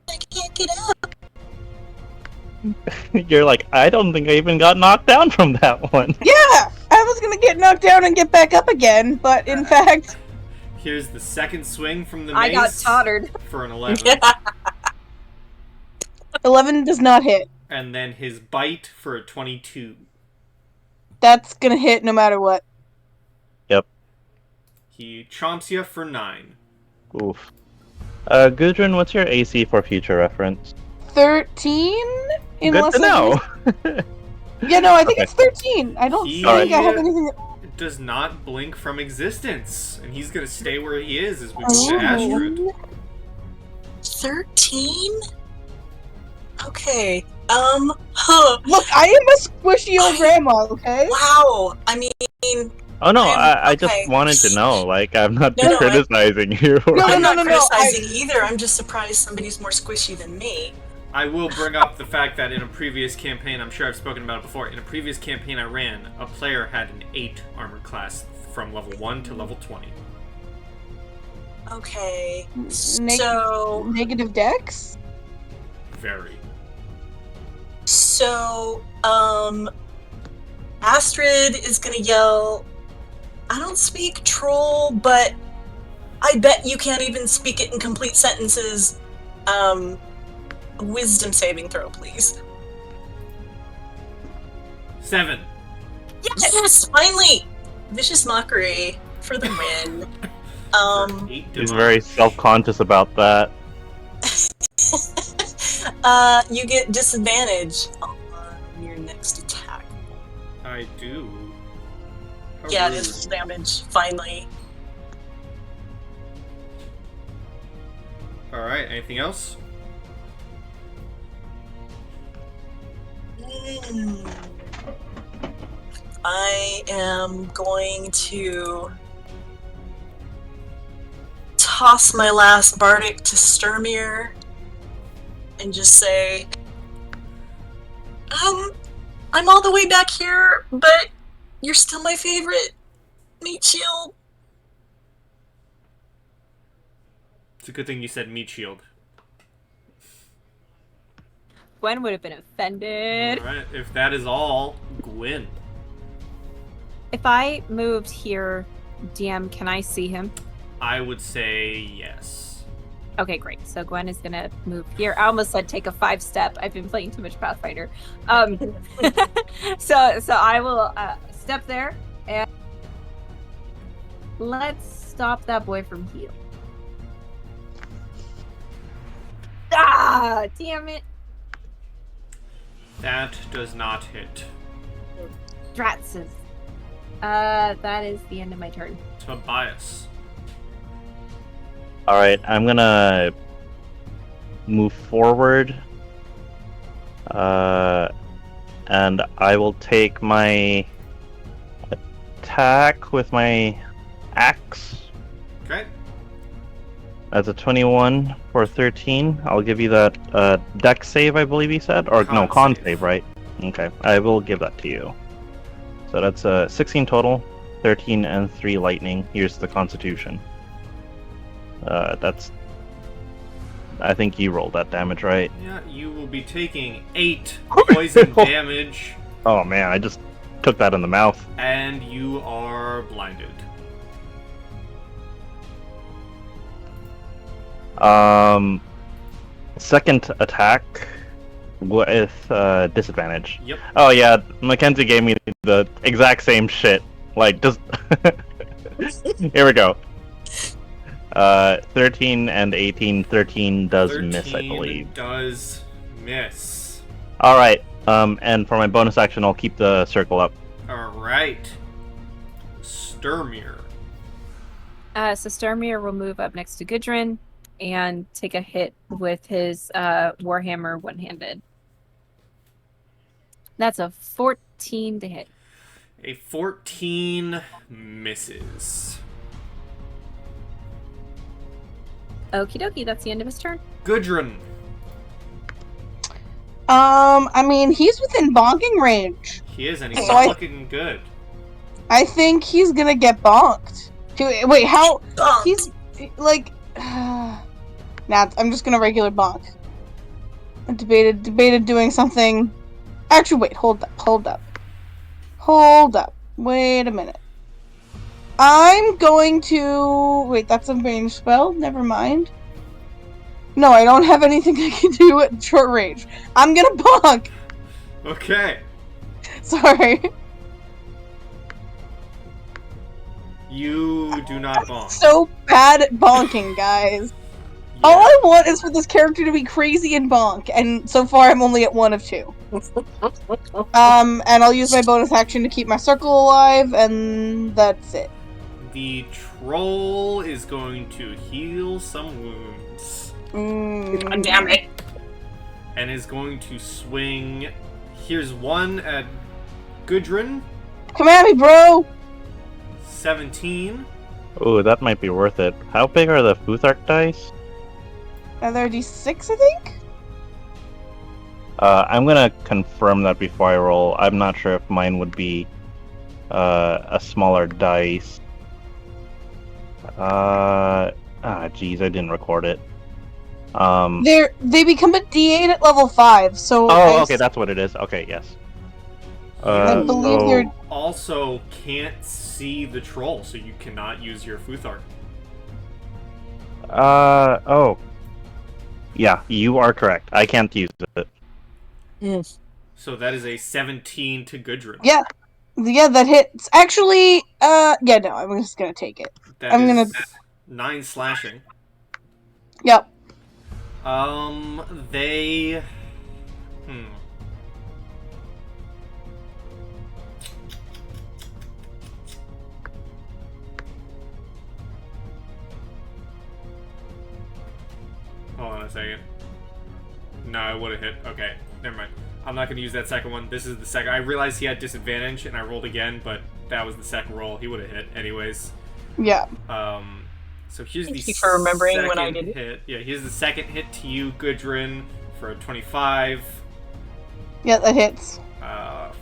I can't get up. You're like, I don't think I even got knocked down from that one. Yeah, I was gonna get knocked down and get back up again, but in fact, here's the second swing from the I got mace tottered. for an 11. 11 does not hit. And then his bite for a 22. That's gonna hit no matter what. He chomps you for 9. Oof. Gudrun, what's your AC for future reference? 13? Good to know. Yeah, no, I think Okay. it's 13. I don't He- think I have anything that... Does not blink from existence, and he's gonna stay where he is as we go Oh. to Astrid. 13? Okay. Huh. Look, I am a squishy old grandma, okay? Wow. I mean, Oh no, I'm- I just okay. wanted to know. Like, I'm not No, no, criticizing you. No, I'm not no, criticizing either. I'm just surprised somebody's more squishy than me. I will bring up the fact that in a previous campaign, I'm sure I've spoken about it before, in a previous campaign I ran, a player had an 8 armor class from level 1 to level 20. Okay. Neg- So, Negative dex? Very. so, Astrid is gonna yell, I don't speak troll, but I bet you can't even speak it in complete sentences. Wisdom saving throw, please. 7. Yes, finally! Vicious mockery for the win. For 8 He's damage. very self-conscious about that. You get disadvantage on your next attack. I do. How Yeah, it rude. is damage, finally. Alright, anything else? I am going to toss my last Bardic to Sturmir and just say, I'm all the way back here, but you're still my favorite meat shield. It's a good thing you said meat shield. Gwen would have been offended. Alright, if that is all, Gwyn. If I moved here, DM, can I see him? I would say yes. Okay, great. So Gwen is gonna move here. I almost said take a 5-step. I've been playing too much Pathfinder. So I will step there and let's stop that boy from heal. Ah, damn it, That does not hit. Dratses. That is the end of my turn. Tobias. Alright, I'm gonna move forward. and I will take my attack with my axe. Okay. That's a 21 for 13. I'll give you that dex save, I believe you said? Or no, con save, right? Okay, I will give that to you. So that's 16 total, 13 and 3 lightning. Here's the constitution. That's... I think you rolled that damage, right? Yeah, you will be taking 8 poison damage, Oh man, I just took that in the mouth. and you are blinded. Second attack with disadvantage. Yep. Oh yeah, Mackenzie gave me the exact same shit. Like, just... Here we go. 13 and 18. 13 does 13 miss, I believe. does miss. Alright, and for my bonus action, I'll keep the circle up. Alright. Sturmir. So Starmir will move up next to Gudrun and take a hit with his Warhammer one-handed. That's a 14 to hit. A 14 misses. Okie dokie, that's the end of his turn. Gudrun. I mean, he's within bonking range. He is, and he's So not looking good. I think he's gonna get bonked. Wait, how? Bonk. He's like. Nah, I'm just gonna regular bonk. I debated doing something. Actually, wait, hold up. Wait a minute. I'm going to... Wait, that's a range spell? Never mind. No, I don't have anything I can do at short range. I'm gonna bonk! Okay. Sorry. You do not bonk. So bad at bonking, guys. All I want is for this character to be crazy and bonk, and so far I'm only at 1 of 2. And I'll use my bonus action to keep my circle alive, and that's it. The troll is going to heal some wounds. God damn it. And is going to swing. Here's one at Gudrun. Come at me, bro! 17. Ooh, that might be worth it. How big are the Futhark dice? Are there D6, I think? I'm gonna confirm that before I roll. I'm not sure if mine would be a smaller dice. Geez, I didn't record it. They become a D8 at level 5, so... Okay, that's what it is. Okay, yes. I believe so- they're... Also can't see the troll, so you cannot use your Futhark. Oh. Yeah, you are correct. I can't use it. So that is a 17 to Gudrun. Yeah, that hits. Actually, yeah, no, I'm just gonna take it. I'm gonna- 9 slashing. Yep. They... Hold on a second. No, I would have hit. Okay, never mind. I'm not going to use that second one. This is the second. I realized he had disadvantage, and I rolled again, but that was the second roll. He would have hit anyways. Yeah. So here's Thank the you for remembering when I second did it. hit. Yeah, here's the second hit to you, Gudrun, for a 25. Yeah, that hits.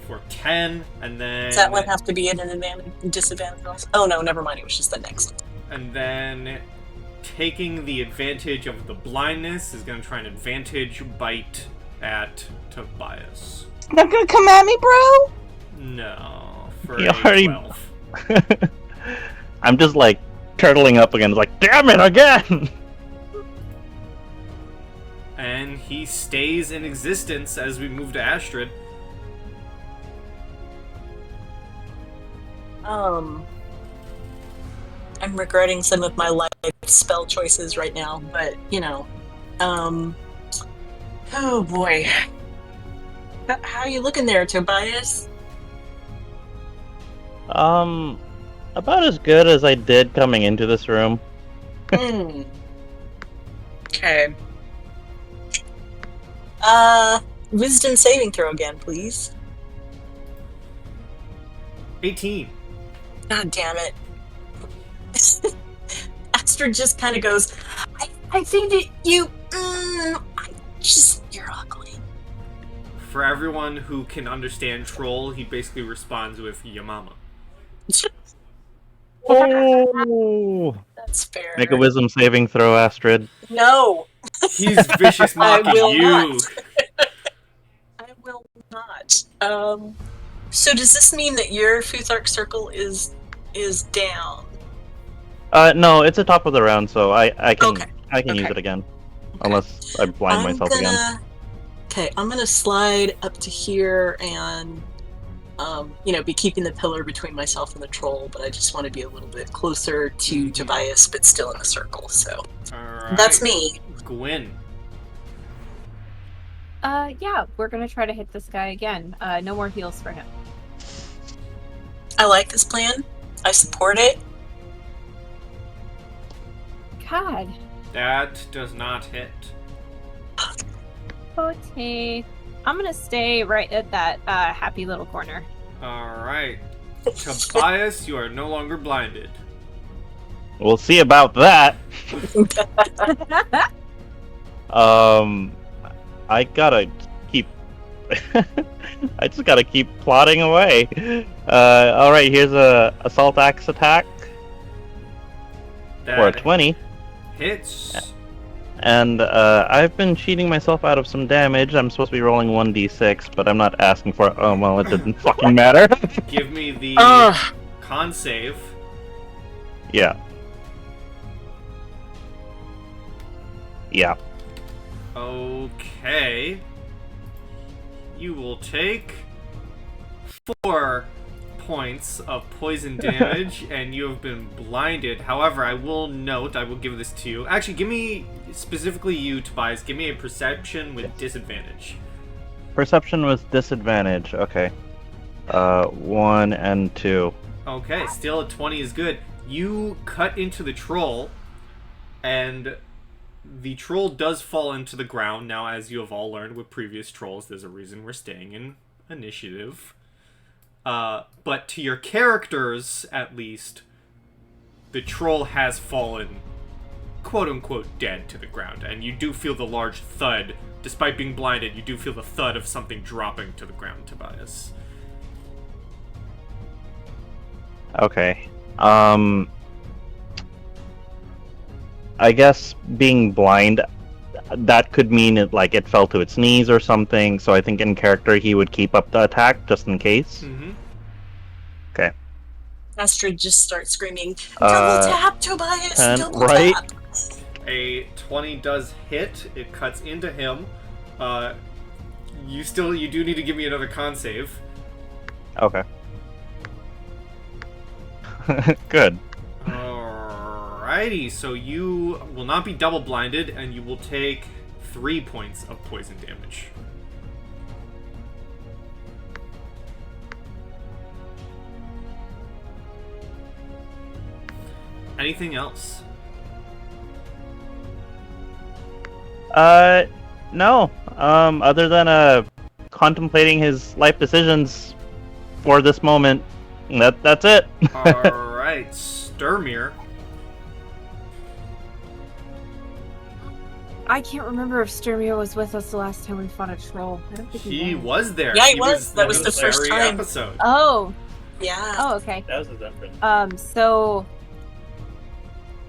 For 10, and then... Does that one have to be at an advantage, disadvantage also? Oh no, never mind, it was just the next. And then taking the advantage of the blindness is going to try an advantage bite at Tobias. Not gonna come at me, bro? No, for You a already- 12. I'm just like turtling up again, like, damn it, again! And he stays in existence as we move to Astrid. I'm regretting some of my life spell choices right now, but you know, oh boy. How are you looking there, Tobias? About as good as I did coming into this room. Okay. Wisdom saving throw again, please. 18. God damn it. Astrid just kind of goes, I think that you're ugly. For everyone who can understand troll, he basically responds with Yamama. Oh! That's fair. Make a wisdom saving throw, Astrid. No. He's vicious mocking will you. not. I will not. So does this mean that your Futhark circle is down? No, it's the top of the round, so I can Okay. use it again, unless I blind myself again. Okay, I'm gonna slide up to here and, be keeping the pillar between myself and the troll, but I just want to be a little bit closer to Tobias, but still in the circle. So Alright. that's me. Gwyn. Yeah, we're gonna try to hit this guy again. No more heals for him. I like this plan. I support it. God. That does not hit. Okay. I'm gonna stay right at that happy little corner. Alright. Tobias, you are no longer blinded. We'll see about that. I gotta keep. I just gotta keep plodding away. Alright, here's a assault axe attack for a 20. Hits. And I've been cheating myself out of some damage. I'm supposed to be rolling 1d6, but I'm not asking for it. Oh, well, it didn't fucking matter. Give me the con save. Yeah. Yeah. Okay. You will take 4 points of poison damage, and you have been blinded. However, I will note, I will give this to you. Actually, give me, specifically you, Tobias, give me a perception with disadvantage. Perception with disadvantage. Okay. 1 and 2. Okay, still a 20 is good. You cut into the troll, and the troll does fall into the ground. Now, as you have all learned with previous trolls, there's a reason we're staying in initiative. But to your characters, at least, the troll has fallen, quote-unquote, dead to the ground. And you do feel the large thud. Despite being blinded, you do feel the thud of something dropping to the ground, Tobias. Okay. I guess being blind, that could mean it fell to its knees or something, so I think in character he would keep up the attack just in case. Mm-hmm. Okay. Astrid just starts screaming, double tap, Tobias, 10, double right? tap. A 20 does hit. It cuts into him. You do need to give me another con save. Okay. Good. Alrighty, so you will not be double blinded, and you will take 3 points of poison damage. Anything else? No. Other than contemplating his life decisions for this moment, that's it. Alright, Sturmir. I can't remember if Sturmio was with us the last time we fought a troll. I don't think He was there. Yeah, he was. That was the first very time. episode. Oh. Yeah. Oh, okay. That was his entrance. So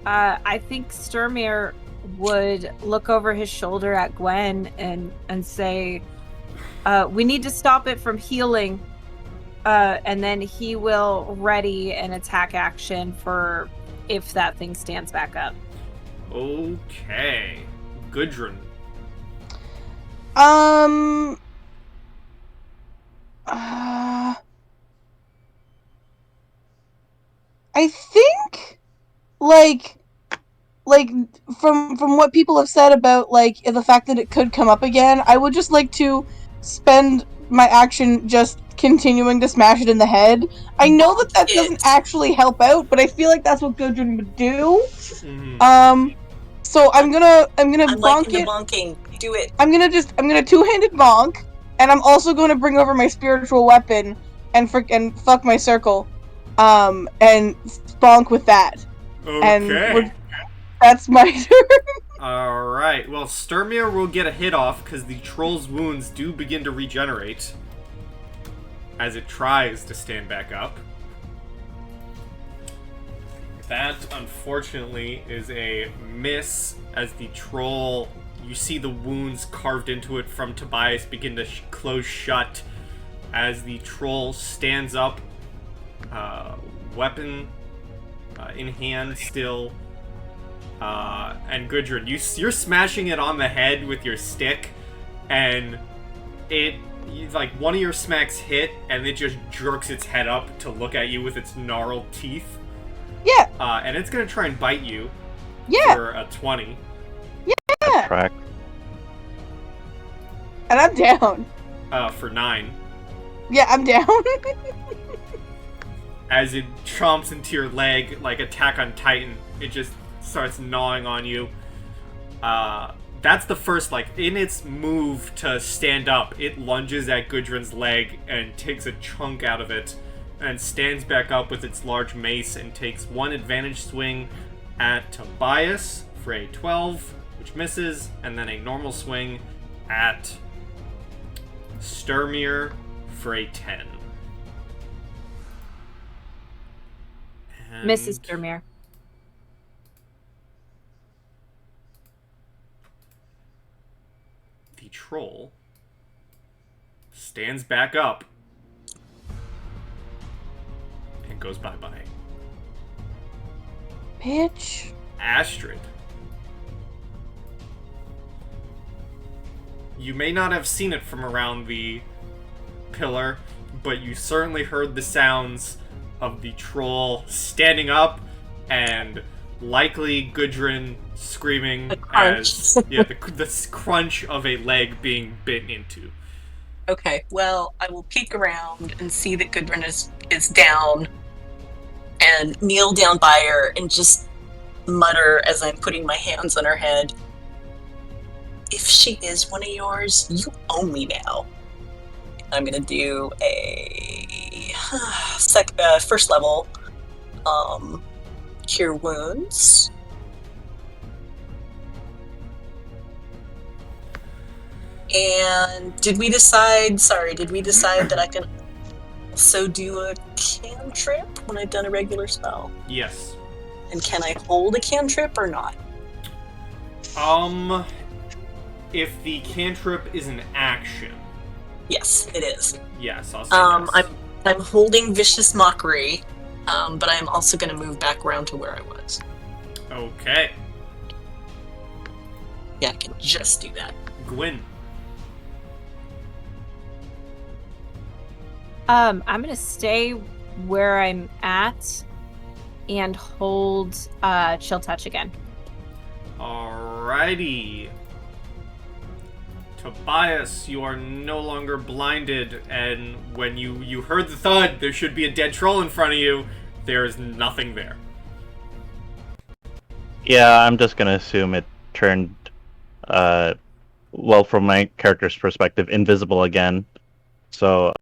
I think Sturmir would look over his shoulder at Gwen and say, we need to stop it from healing. And then he will ready an attack action for if that thing stands back up. Okay. Gudrun. I think like from what people have said about the fact that it could come up again, I would just like to spend my action just continuing to smash it in the head. I know that doesn't actually help out, but I feel like that's what Gudrun would do. Mm-hmm. So I'm gonna I'm bonk liking it. the bonking. Do it. I'm gonna two-handed bonk, and I'm also going to bring over my spiritual weapon and fuck my circle, and bonk with that. Okay. And that's my turn. Alright, well, Sturmir will get a hit off because the troll's wounds do begin to regenerate as it tries to stand back up. That, unfortunately, is a miss as the troll, you see the wounds carved into it from Tobias begin to close shut as the troll stands up, weapon in hand still. And Gudrun, you're smashing it on the head with your stick, and like one of your smacks hit, and it just jerks its head up to look at you with its gnarled teeth. Yeah. And it's gonna try and bite you. Yeah. For a 20. Yeah. Track. And I'm down. For 9. Yeah, I'm down. As it chomps into your leg like Attack on Titan, it just starts gnawing on you. That's the first, like, in its move to stand up, it lunges at Gudrun's leg and takes a chunk out of it, and stands back up with its large mace and takes one advantage swing at Tobias for a 12, which misses, and then a normal swing at Sturmir for a 10. And Mrs. Sturmir. the troll stands back up and goes bye-bye. Bitch. Astrid. You may not have seen it from around the pillar, but you certainly heard the sounds of the troll standing up and likely Gudrun screaming as the crunch of a leg being bitten into. Okay, well, I will peek around and see that Gudrun is down and kneel down by her and just mutter as I'm putting my hands on her head. If she is one of yours, you own me now. I'm gonna do a first level cure wounds. And did we decide that I can also do a cantrip when I've done a regular spell? Yes. And can I hold a cantrip or not? If the cantrip is an action. Yes, it is. Yes, I'll say yes. I'm holding Vicious Mockery, but I'm also going to move back around to where I was. Okay. Yeah, I can just do that. Gwyn. I'm gonna stay where I'm at and hold Chill Touch again. Alrighty. Tobias, you are no longer blinded, and when you heard the thud, there should be a dead troll in front of you. There is nothing there. Yeah, I'm just gonna assume it turned, well, from my character's perspective, invisible again. So,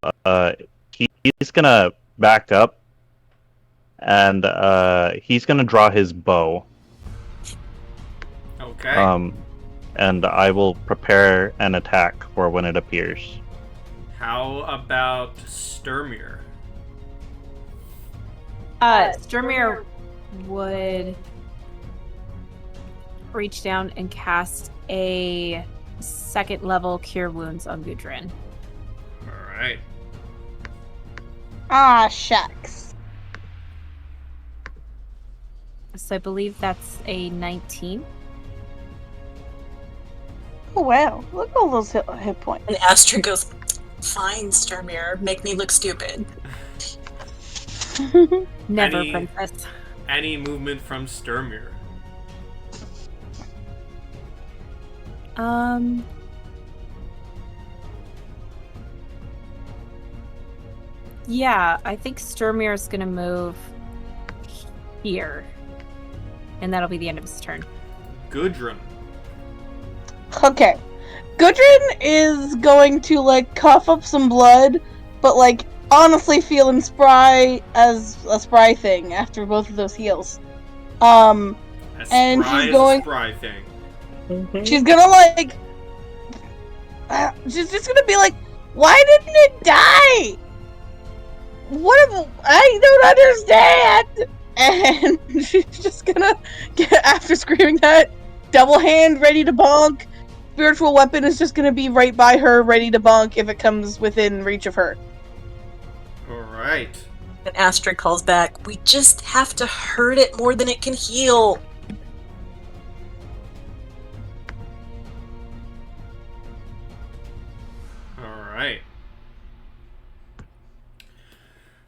he's gonna back up, and he's gonna draw his bow. Okay. And I will prepare an attack for when it appears. How about Sturmir? Sturmir would reach down and cast a second level Cure Wounds on Gudrun. Alright. Ah, shucks. So I believe that's a 19. Oh, wow. Look at all those hit points. And Astrid goes, fine, Sturmir, make me look stupid. Never, princess. Any movement from Sturmir? Yeah, I think Sturmir is gonna move here. And that'll be the end of his turn. Gudrun. Okay. Gudrun is going to, like, cough up some blood, but, like, honestly feeling spry as a spry thing after both of those heals. As And spry she's as going- a spry thing. She's gonna like. She's just gonna be like, "Why didn't it die? What? I don't understand." And she's just gonna get after screaming that. Double hand, ready to bonk. Spiritual weapon is just gonna be right by her, ready to bonk if it comes within reach of her. Alright. And Astrid calls back, "We just have to hurt it more than it can heal." Alright.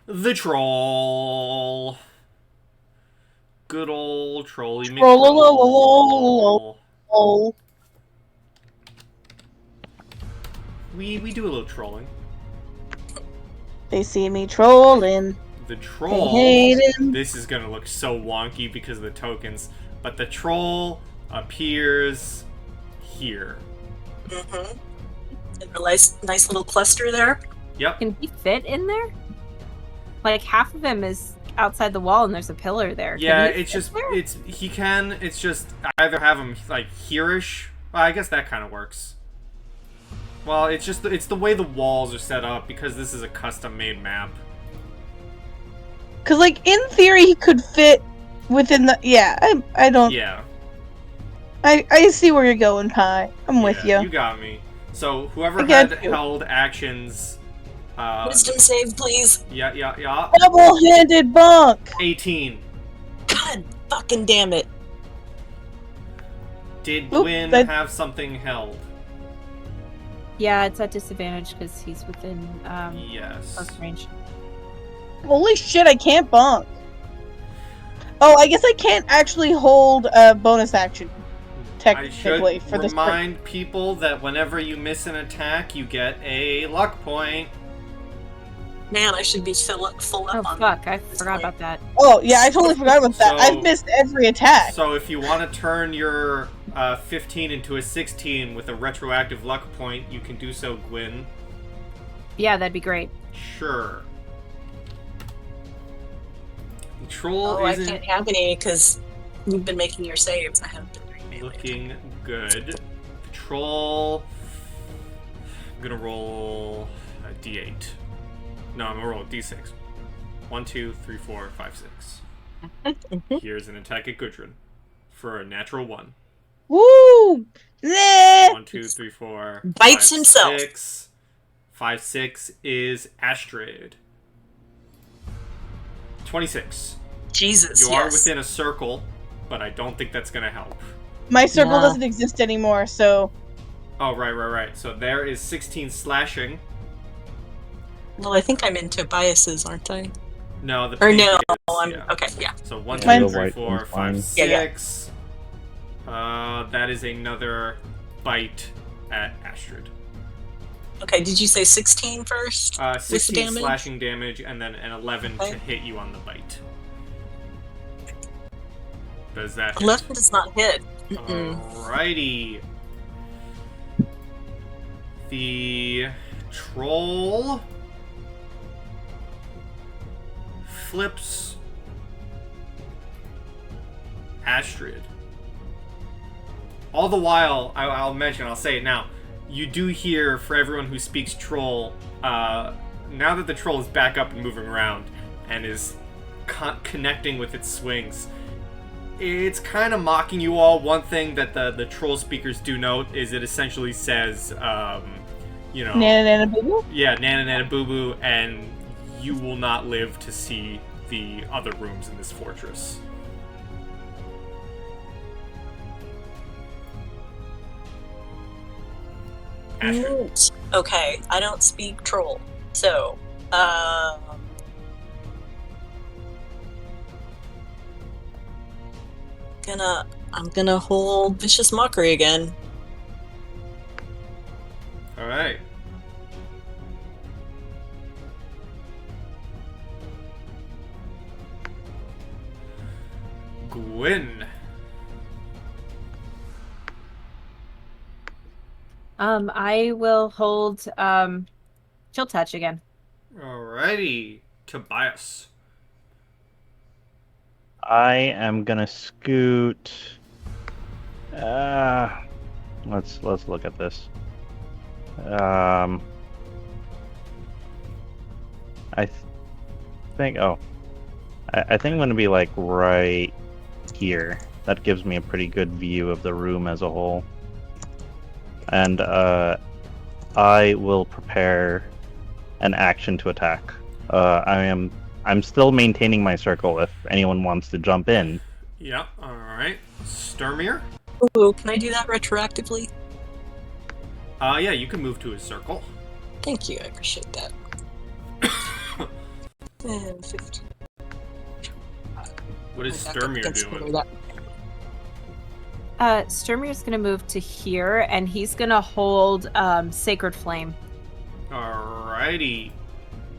The troll. Good old trolly McTroll. Oh, We do a little trolling. they see me trolling. The They troll. hate him. This is gonna look so wonky because of the tokens, but the troll appears here. Mm-hmm. And a nice little cluster there. Yep. Can he fit in there? Like half of him is outside the wall, and there's a pillar there. Yeah, Can he it's fit just there? he can. It's just either have him like here-ish. Well, I guess that kind of works. Well, it's just it's the way the walls are set up because this is a custom-made map. Cause like in theory he could fit within the. Yeah, I don't. Yeah. I see where you're going, Pi. I'm with Yeah, you. You got me. So whoever I get had you. held actions. Wisdom save, please. Yeah. Double-handed bonk. 18. God fucking damn it. Did Oop, Gwyn that- have something held? Yeah, it's at disadvantage because he's within Yes. close range. Holy shit! I can't bonk. Oh, I guess I can't actually hold a bonus action. I should Technically, for this. remind people that whenever you miss an attack, you get a luck point. Man, I should be full up Oh on fuck, I forgot about that. Oh yeah, I totally forgot about that. So- I've missed every attack. So if you want to turn your 15 into a 16 with a retroactive luck point, you can do so, Gwyn. Yeah, that'd be great. Sure. The troll Oh, I isn't can't have any because you've been making your saves. I haven't been doing melee. looking good. The troll... I'm gonna roll a d8. No, I'm gonna roll a d6. 1, 2, 3, 4, 5, 6. Here's an attack at Gudrun for a natural 1. Woo! Nah. 1, 2, 3, 4. Bites 5, himself. 6. 5, 6 is Astrid. 26. Jesus, You are yes. within a circle, but I don't think that's gonna help. My circle No. doesn't exist anymore, so Oh, right. So there is 16 slashing. Well, I think I'm into biases, aren't I? No, the Or pink no, is, I'm yeah. okay. Yeah. So 1, 2, Mine's- 3, The 4, white 5, one's 6. Yeah, That is another bite at Astrid. Okay, did you say 16 first? 16 damage? slashing damage, and then an 11 to Okay. hit you on the bite. Does that hit? 11 does not hit. Mm-mm. Alrighty. The troll flips Astrid. All the while, I'll mention, I'll say it now. You do hear, for everyone who speaks troll, now that the troll is back up and moving around and is connecting with its swings, it's kind of mocking you all. One thing that the troll speakers do note is it essentially says, you know, Nana Nana Boo Boo. yeah, Nana Nana Boo Boo, and you will not live to see the other rooms in this fortress. Astrid. Okay, I don't speak troll, so I'm gonna hold vicious mockery again. Alright. Gwyn. I will hold chill touch again. Alrighty, Tobias. I am gonna scoot. Let's look at this. I think. Oh, I think I'm gonna be like right here. That gives me a pretty good view of the room as a whole. And I will prepare an action to attack. I'm still maintaining my circle if anyone wants to jump in. Yep, alright. Sturmir? Ooh, can I do that retroactively? Yeah, you can move to his circle. Thank you, I appreciate that. And 15. What is Back up Sturmir against doing? that. Sturmir's gonna move to here, and he's gonna hold Sacred Flame. Alrighty.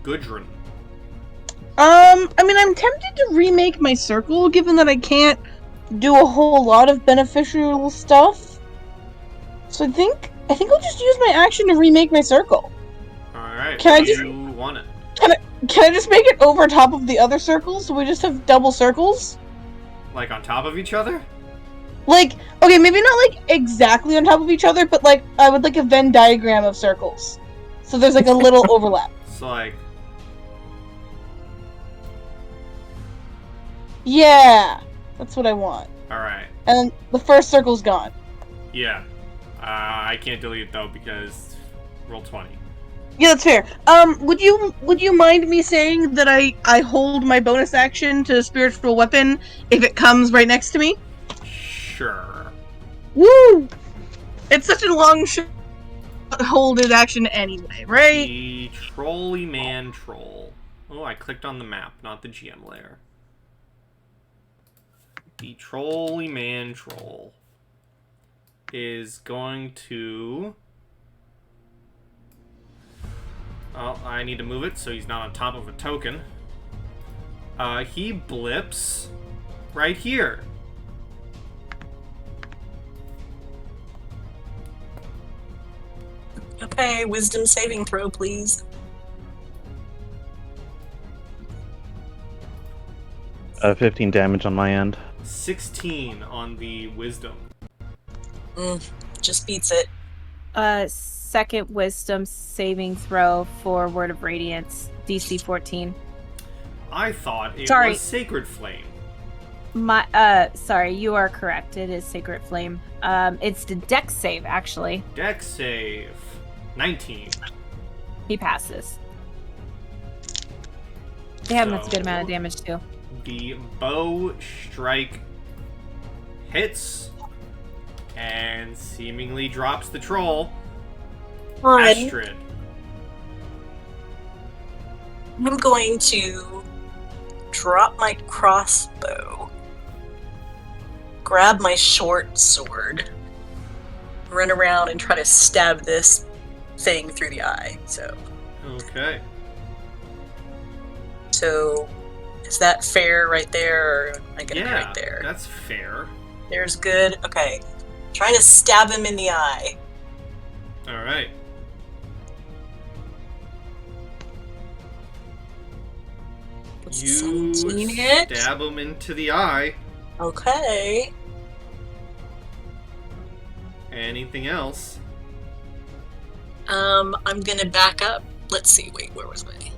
Gudrun. I mean, I'm tempted to remake my circle, given that I can't do a whole lot of beneficial stuff. So I think I'll just use my action to remake my circle. Alright, Can I what do just- you want it? Can I just make it over top of the other circles, so we just have double circles? Like on top of each other? Like, okay, maybe not like exactly on top of each other, but like I would like a Venn diagram of circles. So there's like a little overlap. So like, Yeah, that's what I want. alright. And the first circle's gone. Yeah. I can't delete it though because roll 20. Yeah, that's fair. Would you mind me saying that I hold my bonus action to spiritual weapon if it comes right next to me? Sure. Woo! It's such a long holded action anyway, right? The Trolly Man Troll. Oh, I clicked on the map, not the GM layer. The Trolly Man Troll is going to... Oh, I need to move it so he's not on top of a token. He blips right here. Okay, wisdom saving throw, please. 15 damage on my end. 16 on the wisdom. Just beats it. Second Wisdom saving throw for Word of Radiance, DC 14. I thought it Sorry. was Sacred Flame. Sorry, you are correct. It is Sacred Flame. It's the Dex save, actually. Dex save. 19. He passes. Damn, that's a good amount of damage, too. The bow strike hits and seemingly drops the troll. Astrid. I'm going to drop my crossbow, grab my short sword, run around and try to stab this thing through the eye. So Okay. is that fair right there, or am I gonna be Yeah, right there? that's fair. There's good. Okay. Trying to stab him in the eye. Alright. What's You 17 hit? stab him into the eye. Okay. Anything else? I'm gonna back up. Let's see, wait, where was I?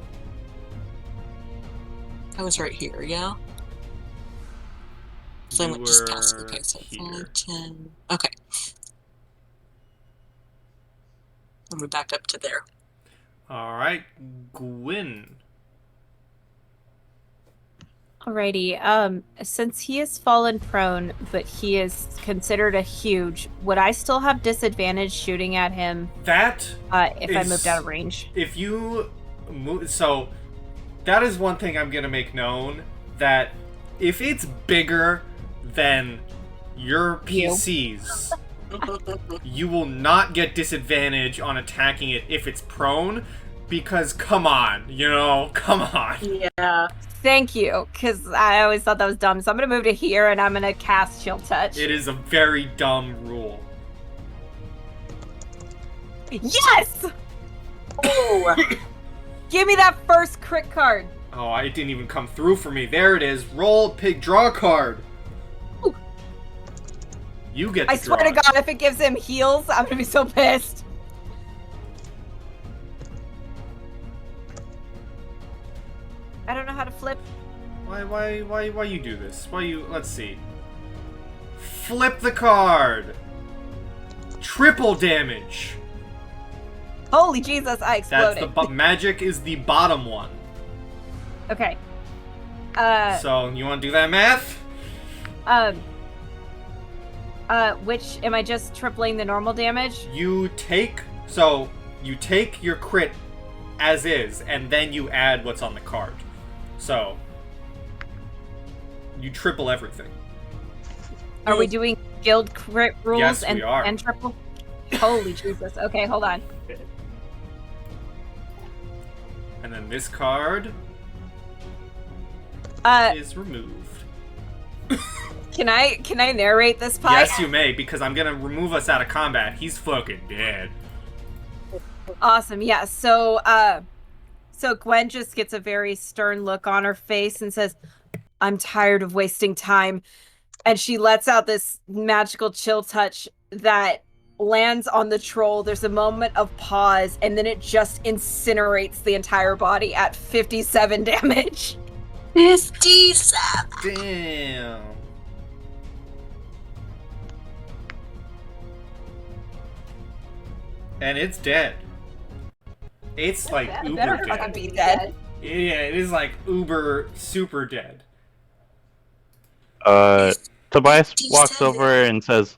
I was right here, yeah? So I You went just past. were Okay, so here. 5, 10. Okay. I'm gonna back up to there. Alright, Gwyn. Alrighty, since he has fallen prone, but he is considered a huge, would I still have disadvantage shooting at him That if I is- moved out of range? if you move, so that is one thing I'm gonna make known, that if it's bigger than your PCs, you will not get disadvantage on attacking it if it's prone, because come on, come on. Yeah. Thank you, because I always thought that was dumb. So I'm going to move to here, and I'm going to cast Chill Touch. It is a very dumb rule. Yes! Oh, Give me that first crit card. Oh, it didn't even come through for me. There it is. Roll, pig, draw a card. Ooh. You get to I swear draw to it. God, if it gives him heals, I'm gonna be so pissed. I don't know how to flip. Why you do this? Let's see. Flip the card. Triple damage. Holy Jesus, I exploded. That's magic is the bottom one. Okay. So, you want to do that math? Which, am I just tripling the normal damage? You take your crit as is, and then you add what's on the card. So, you triple everything. Are we doing guild crit rules Yes, and, we are. and triple? Holy Jesus. Okay, hold on. And then this card Uh, is removed. can I narrate this part? Yes, you may, because I'm gonna remove us out of combat. He's fucking dead. Awesome. Yeah. So Gwen just gets a very stern look on her face and says, "I'm tired of wasting time." And she lets out this magical chill touch that lands on the troll. There's a moment of pause, and then it just incinerates the entire body at 57 damage. 57. Damn. And it's dead. It's like It uber better dead. fucking be dead. Yeah, it is like uber super dead. Tobias walks over and says,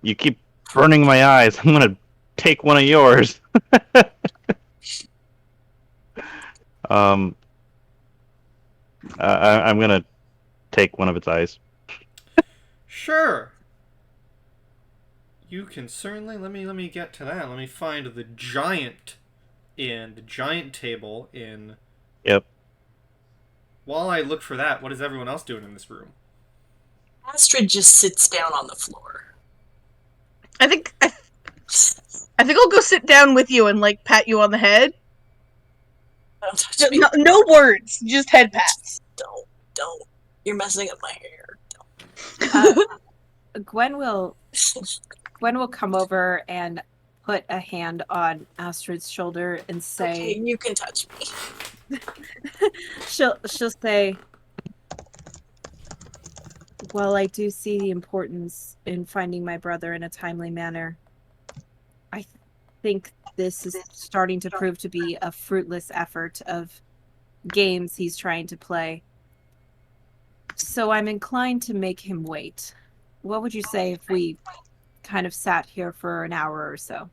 "You keep burning my eyes. I'm gonna take one of yours." I'm gonna take one of its eyes. Sure. You can certainly let me get to that. Let me find the giant table in. Yep. While I look for that, what is everyone else doing in this room? Astrid just sits down on the floor. I think I'll go sit down with you and like pat you on the head. Don't touch me. No words, just head pats. Don't. You're messing up my hair. Don't. Gwen will come over and put a hand on Astrid's shoulder and say, Okay, you can touch me. she'll say, "Well, I do see the importance in finding my brother in a timely manner. I think this is starting to prove to be a fruitless effort of games he's trying to play. So I'm inclined to make him wait. What would you say if we kind of sat here for an hour or so?"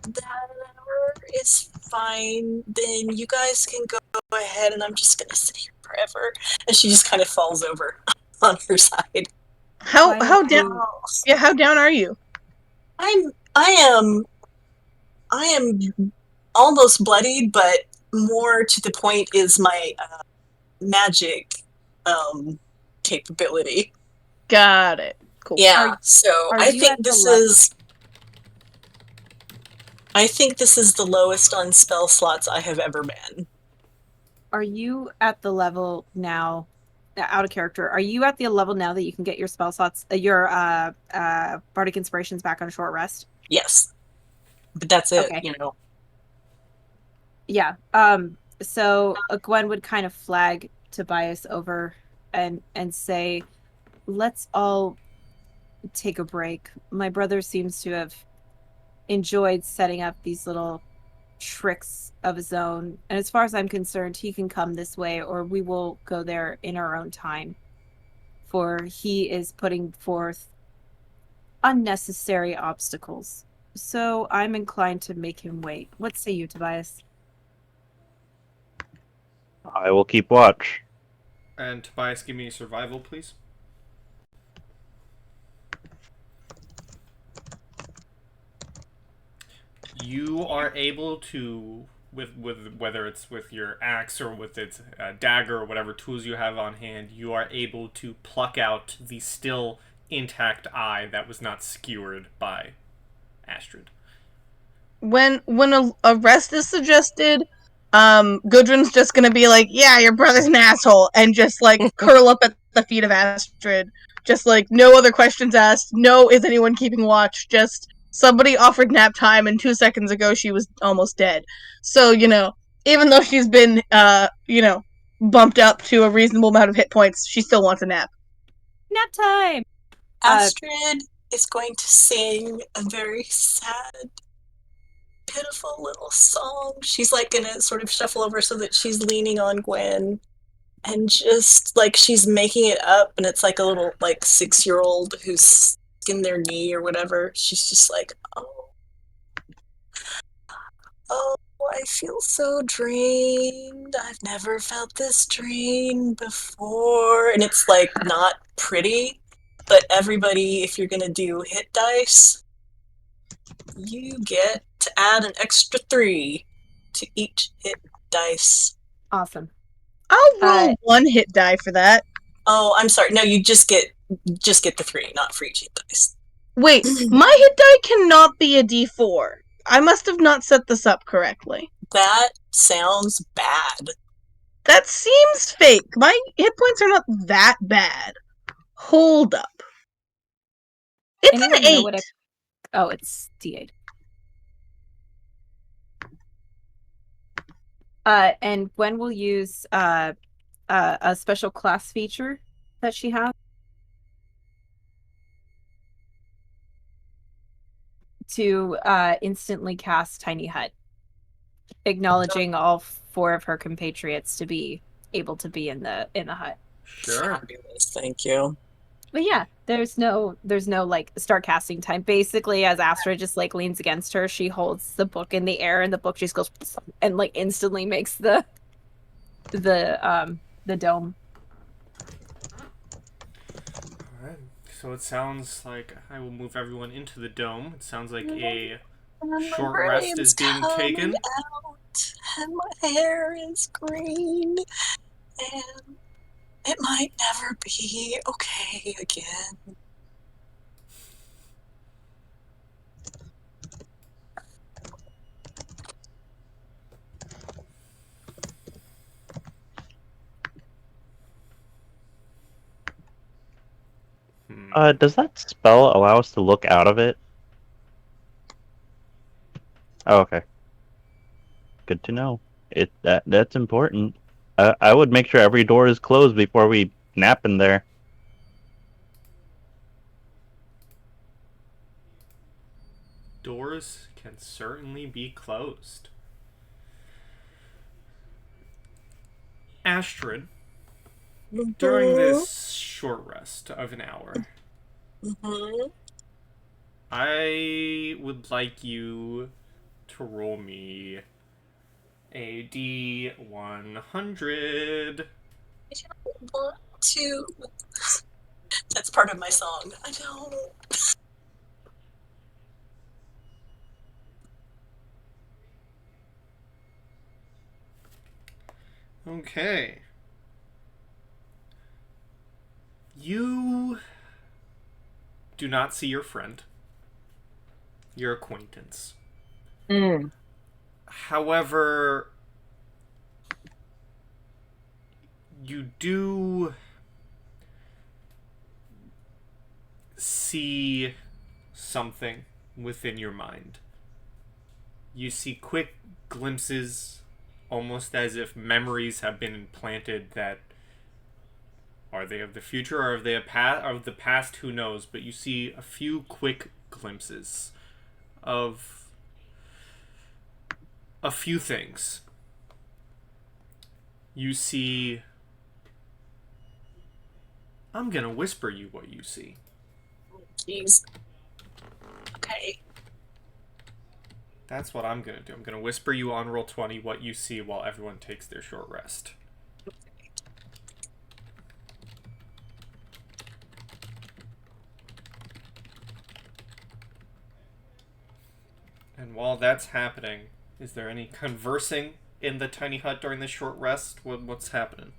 That hour is fine. Then you guys can go ahead, and I'm just gonna sit here forever. And she just kind of falls over on her side. How Why down? don't Yeah, how down are you? I am almost bloodied, but more to the point is my magic capability. Got it. Cool. Yeah, so are I you think at the this level- is. I think this is the lowest on spell slots I have ever been. Are you at the level now, out of character, are you at the level now that you can get your spell slots, your Bardic Inspirations back on short rest? Yes, but that's it. Okay. You know. Yeah. So Gwen would kind of flag Tobias over and say, "Let's all take a break. My brother seems to have enjoyed setting up these little tricks of his own, and as far as I'm concerned, he can come this way or we will go there in our own time, for he is putting forth unnecessary obstacles. So I'm inclined to make him wait. What say you, Tobias?" I will keep watch. And Tobias, give me a survival, please. You are able to, with whether it's with your axe or with its dagger or whatever tools you have on hand, you are able to pluck out the still intact eye that was not skewered by Astrid. when a rest is suggested, Gudrun's just gonna be like, "Yeah, your brother's an asshole," and just like curl up at the feet of Astrid, just like no other questions asked. No, is anyone keeping watch? Just somebody offered nap time, and 2 seconds ago she was almost dead. So even though she's been bumped up to a reasonable amount of hit points, she still wants a nap. Nap time. Astrid is going to sing a very sad, pitiful little song. She's like gonna sort of shuffle over so that she's leaning on Gwen, and just like she's making it up, and it's like a little like 6-year-old who's in their knee or whatever. She's just like, oh, I feel so drained. I've never felt this drained before. And it's like not pretty, but everybody, if you're gonna do hit dice, you get to add an extra 3 to each hit dice. Awesome. I'll roll 1 hit die for that. Oh, I'm sorry. No, you just get the 3, not for each hit dice. Wait, my hit die cannot be a D4. I must have not set this up correctly. That sounds bad. That seems fake. My hit points are not that bad. Hold up. It's Anyone an know 8. Oh, it's D8. And Gwen will use a special class feature that she has to instantly cast Tiny Hut, acknowledging all 4 of her compatriots to be able to be in the hut. Sure. Fabulous, thank you. But yeah, there's no like start casting time. Basically, as Astrid just like leans against her, she holds the book in the air, and the book just goes and like instantly makes the dome. Alright. So it sounds like I will move everyone into the dome. It sounds like a short My rest is brain's being coming taken. out, and my hair is green, and it might never be okay again. Does that spell allow us to look out of it? Oh, okay. Good to know. That's important. I would make sure every door is closed before we nap in there. Doors can certainly be closed. Astrid, during this short rest of an hour, I would like you to roll me a D100. I don't want to. That's part of my song. I don't. Okay. You do not see your friend, your acquaintance. However, you do see something within your mind. You see quick glimpses, almost as if memories have been implanted that are they of the future or are they of the past, who knows, but you see a few quick glimpses of a few things. You see, I'm gonna whisper you what you see. Jeez. Okay. That's what I'm gonna do. I'm gonna whisper you on roll 20 what you see while everyone takes their short rest. And while that's happening, is there any conversing in the tiny hut during this short rest? What's happening?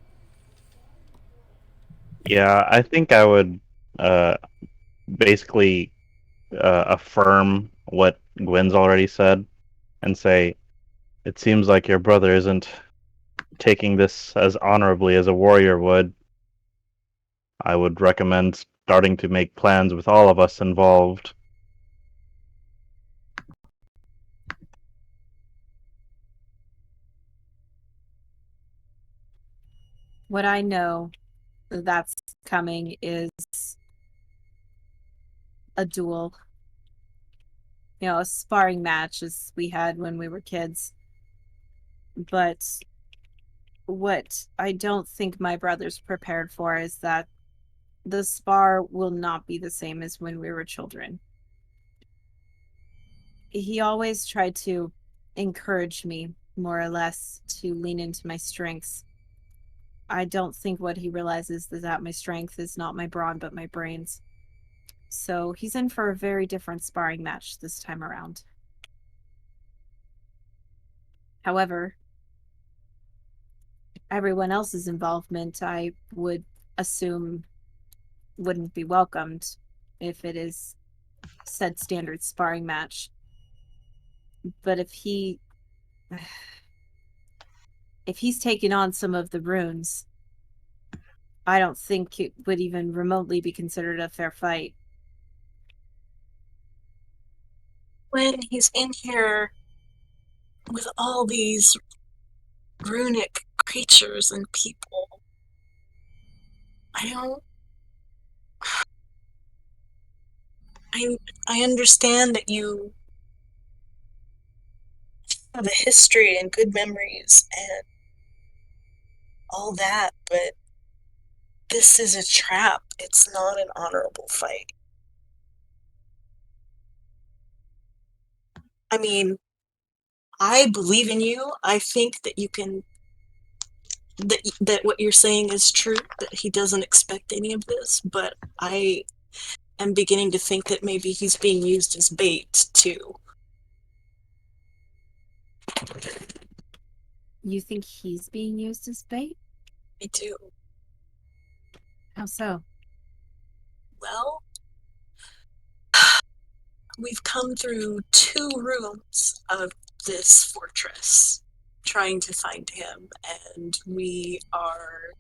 Yeah, I think I would basically affirm what Gwen's already said. and say, "It seems like your brother isn't taking this as honorably as a warrior would. I would recommend starting to make plans with all of us involved." What I know that's coming is a duel. You know, a sparring match as we had when we were kids. But what I don't think my brother's prepared for is that the spar will not be the same as when we were children. He always tried to encourage me, more or less, to lean into my strengths. I don't think what he realizes is that my strength is not my brawn, but my brains. So he's in for a very different sparring match this time around. However, everyone else's involvement, I would assume, wouldn't be welcomed if it is said standard sparring match. But if he's taken on some of the runes, I don't think it would even remotely be considered a fair fight. When he's in here with all these runic creatures and people, I don't. I understand that you have a history and good memories and all that, but this is a trap. It's not an honorable fight. I mean, I believe in you. I think that you can. That what you're saying is true. That he doesn't expect any of this, but I am beginning to think that maybe he's being used as bait too. You think he's being used as bait? I do. How so? Well, we've come through 2 rooms of this fortress trying to find him, and we are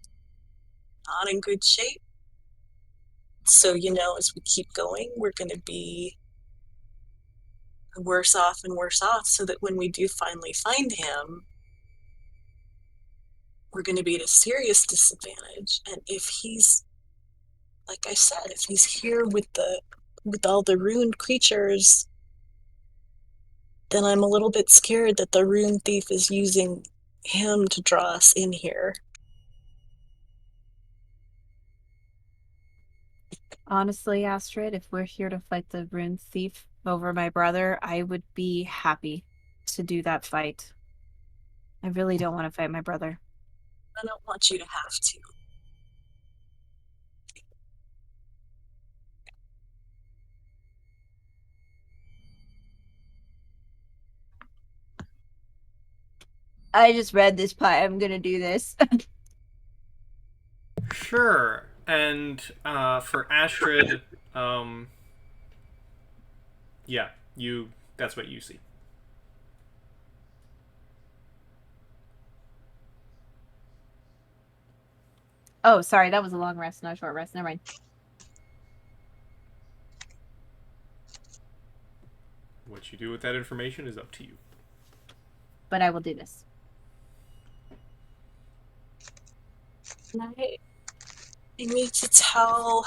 not in good shape. So, as we keep going, we're going to be worse off and worse off, so that when we do finally find him, we're going to be at a serious disadvantage. And if he's, like I said, if he's here with all the ruined creatures, then I'm a little bit scared that the rune thief is using him to draw us in here. Honestly, Astrid, if we're here to fight the rune thief over my brother, I would be happy to do that fight. I really don't want to fight my brother. I don't want you to have to. I just read this part. I'm gonna do this. Sure. And for Astrid, yeah, that's what you see. Oh, sorry, that was a long rest, not a short rest. Never mind. What you do with that information is up to you. But I will do this. I need to tell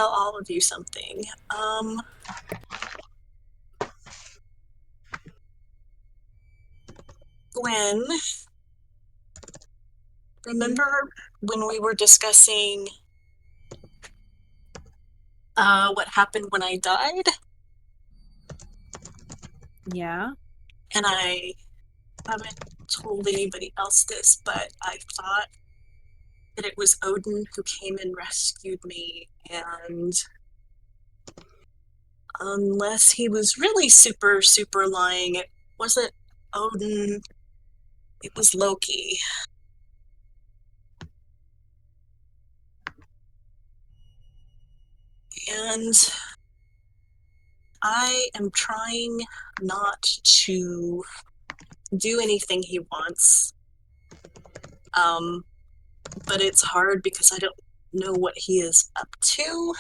all of you something. Gwen, remember when we were discussing what happened when I died? Yeah. And I haven't told anybody else this, but I thought that it was Odin who came and rescued me, and unless he was really super, super lying, it wasn't Odin, it was Loki. And I am trying not to do anything he wants. But it's hard because I don't know what he is up to.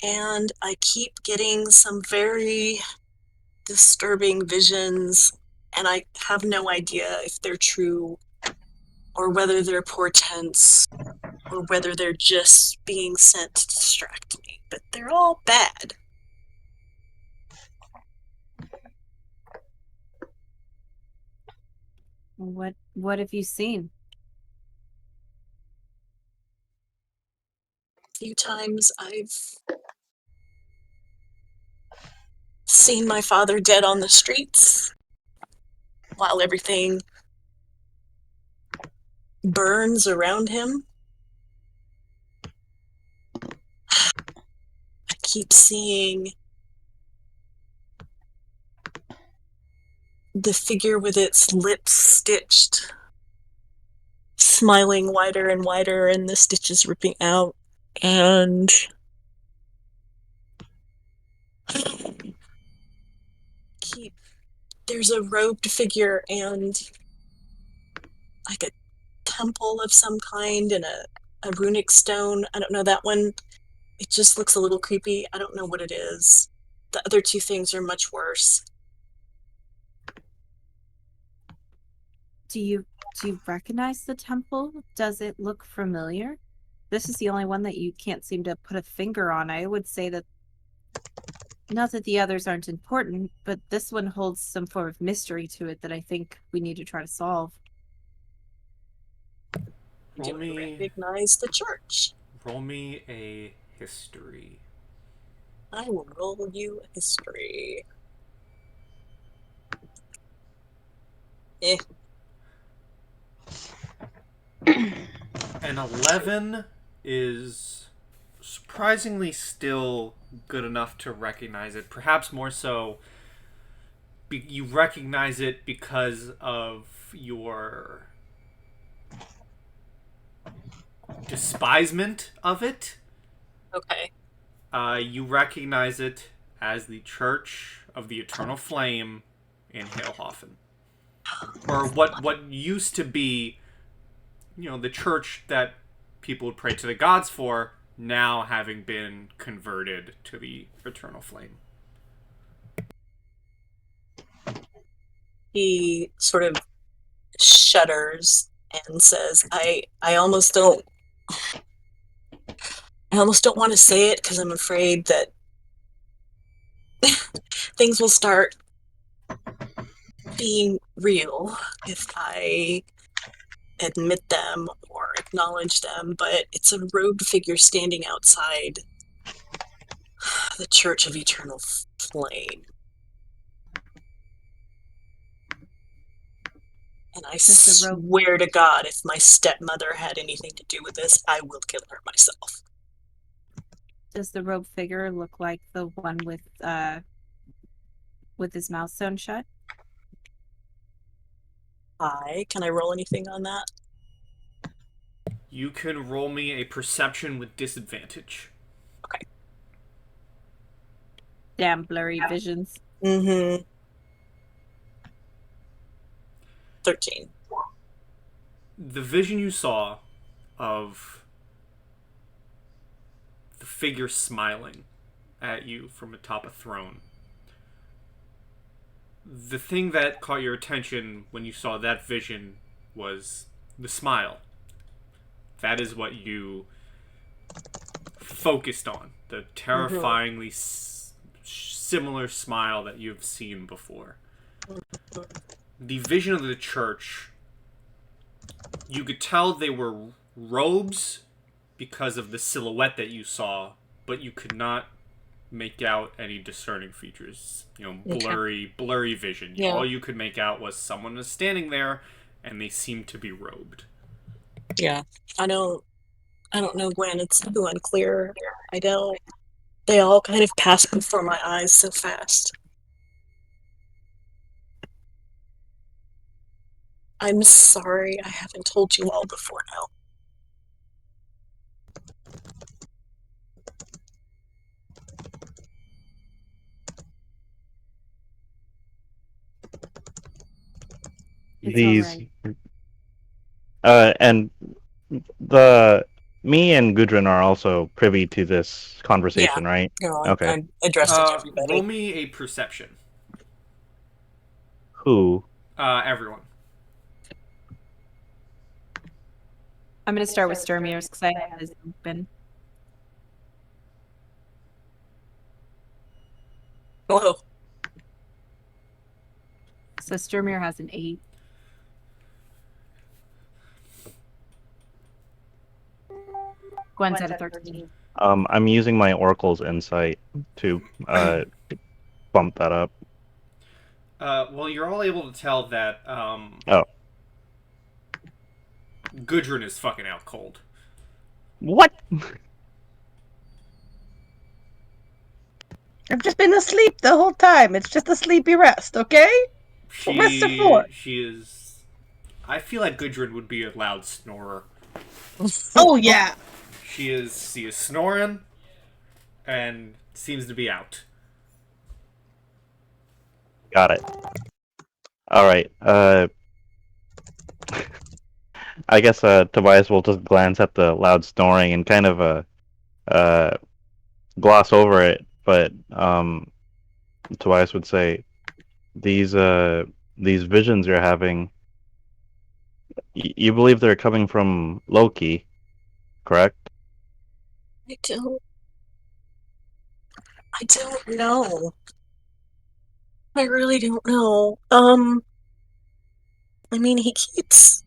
And I keep getting some very disturbing visions, and I have no idea if they're true or whether they're portents or whether they're just being sent to distract me. But they're all bad. What have you seen? A few times I've seen my father dead on the streets while everything burns around him. I keep seeing the figure with its lips stitched, smiling wider and wider, and the stitches ripping out. And there's a robed figure and like a temple of some kind and a runic stone. I don't know, that one, it just looks a little creepy. I don't know what it is. The other two things are much worse. Do you recognize the temple? Does it look familiar? This is the only one that you can't seem to put a finger on. I would say that, not that the others aren't important, but this one holds some form of mystery to it that I think we need to try to solve. Do you recognize the church? Roll me a history. I will roll you a history. An 11 is surprisingly still good enough to recognize it. Perhaps more so, you recognize it because of your despisement of it. Okay. You recognize it as the Church of the Eternal Flame in Hailhofen. Or what used to be, the church that people would pray to the gods for, now having been converted to the Eternal Flame. He sort of shudders and says, I almost don't want to say it because I'm afraid that things will start being real if I admit them or acknowledge them, but it's a robed figure standing outside the Church of Eternal Flame. And I swear to God, if my stepmother had anything to do with this, I will kill her myself. Does the robed figure look like the one with his mouth sewn shut? Can I roll anything on that? You can roll me a perception with disadvantage. Okay. Damn blurry visions. 13. The vision you saw of the figure smiling at you from atop a throne. The thing that caught your attention when you saw that vision was the smile. That is what you focused on. The terrifyingly similar smile that you've seen before. The vision of the church, you could tell they were robes because of the silhouette that you saw, but you could not make out any discerning features. Blurry vision. Yeah. All you could make out was someone was standing there, and they seemed to be robed. Yeah. I don't know, Gwen. It's too unclear. I don't. They all kind of pass before my eyes so fast. I'm sorry I haven't told you all before now. It's these alright. and me and Gudrun are also privy to this conversation, right? No, Okay. I addressed it to everybody. Roll me a perception. Who? Everyone. I'm gonna start with Sturmier's because I have his open. Whoa. So Sturmier has an 8. Gwen's at a 13. I'm using my Oracle's insight to bump that up. Well, you're all able to tell that Oh. Gudrun is fucking out cold. What? I've just been asleep the whole time. It's just a sleepy rest, okay? Rest are for. She is. I feel like Gudrun would be a loud snorer. Oh yeah. She is snoring, and seems to be out. Got it. All right. I guess Tobias will just glance at the loud snoring and kind of gloss over it, but Tobias would say, "These visions you're having, you believe they're coming from Loki, correct?" I don't know. I really don't know. I mean, he keeps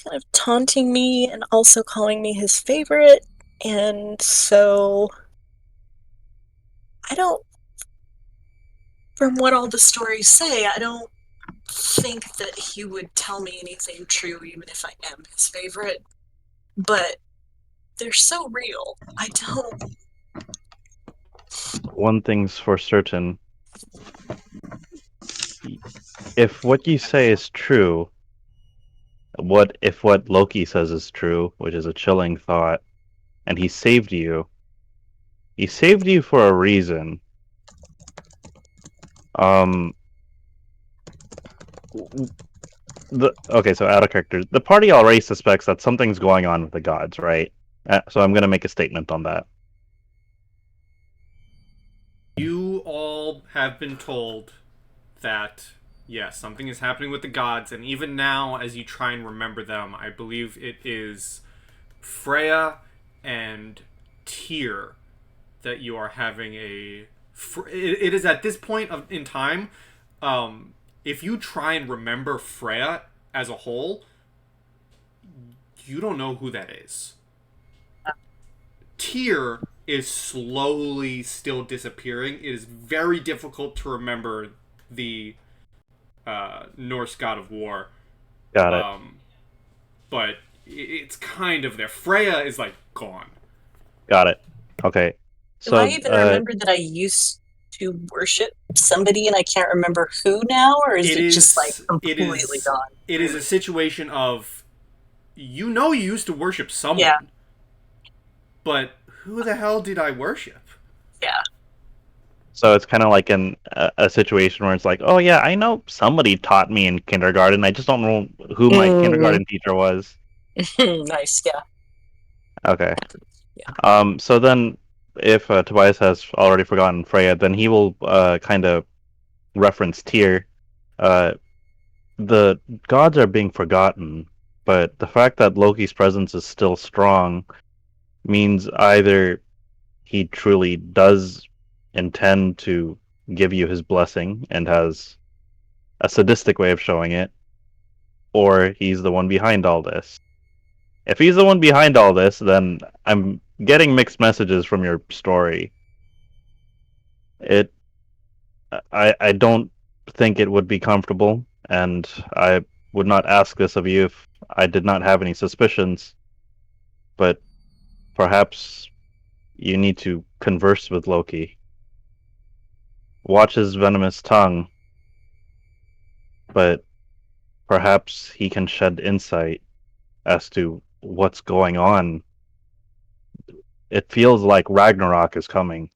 kind of taunting me and also calling me his favorite, and so I don't, from what all the stories say, I don't think that he would tell me anything true even if I am his favorite, but they're so real. I don't. One thing's for certain. If what you say is true, what if what Loki says is true, which is a chilling thought, and he saved you? He saved you for a reason. Okay, so out of character, the party already suspects that something's going on with the gods, right? So I'm gonna make a statement on that. You all have been told that, yes, something is happening with the gods, and even now, as you try and remember them, I believe it is Freya and Tyr that you are having a... It is at this point in time, if you try and remember Freya as a whole, you don't know who that is. Tyr is slowly still disappearing. It is very difficult to remember the Norse god of war. Got it. But it's kind of there. Freya is like gone. Got it. Okay. Do I even remember that I used to worship somebody and I can't remember who now, or is it just like completely gone? It is a situation of, you used to worship someone. Yeah. But who the hell did I worship? Yeah. So it's kind of like a situation where it's like, oh yeah, I know somebody taught me in kindergarten. I just don't know who my kindergarten teacher was. Nice, yeah. Okay. Yeah. So then, if Tobias has already forgotten Freya, then he will kind of reference Tyr. The gods are being forgotten, but the fact that Loki's presence is still strong means either he truly does intend to give you his blessing and has a sadistic way of showing it, or he's the one behind all this. If he's the one behind all this, then I'm getting mixed messages from your story. I don't think it would be comfortable, and I would not ask this of you if I did not have any suspicions, but perhaps you need to converse with Loki. Watch his venomous tongue, but perhaps he can shed insight as to what's going on. It feels like Ragnarok is coming.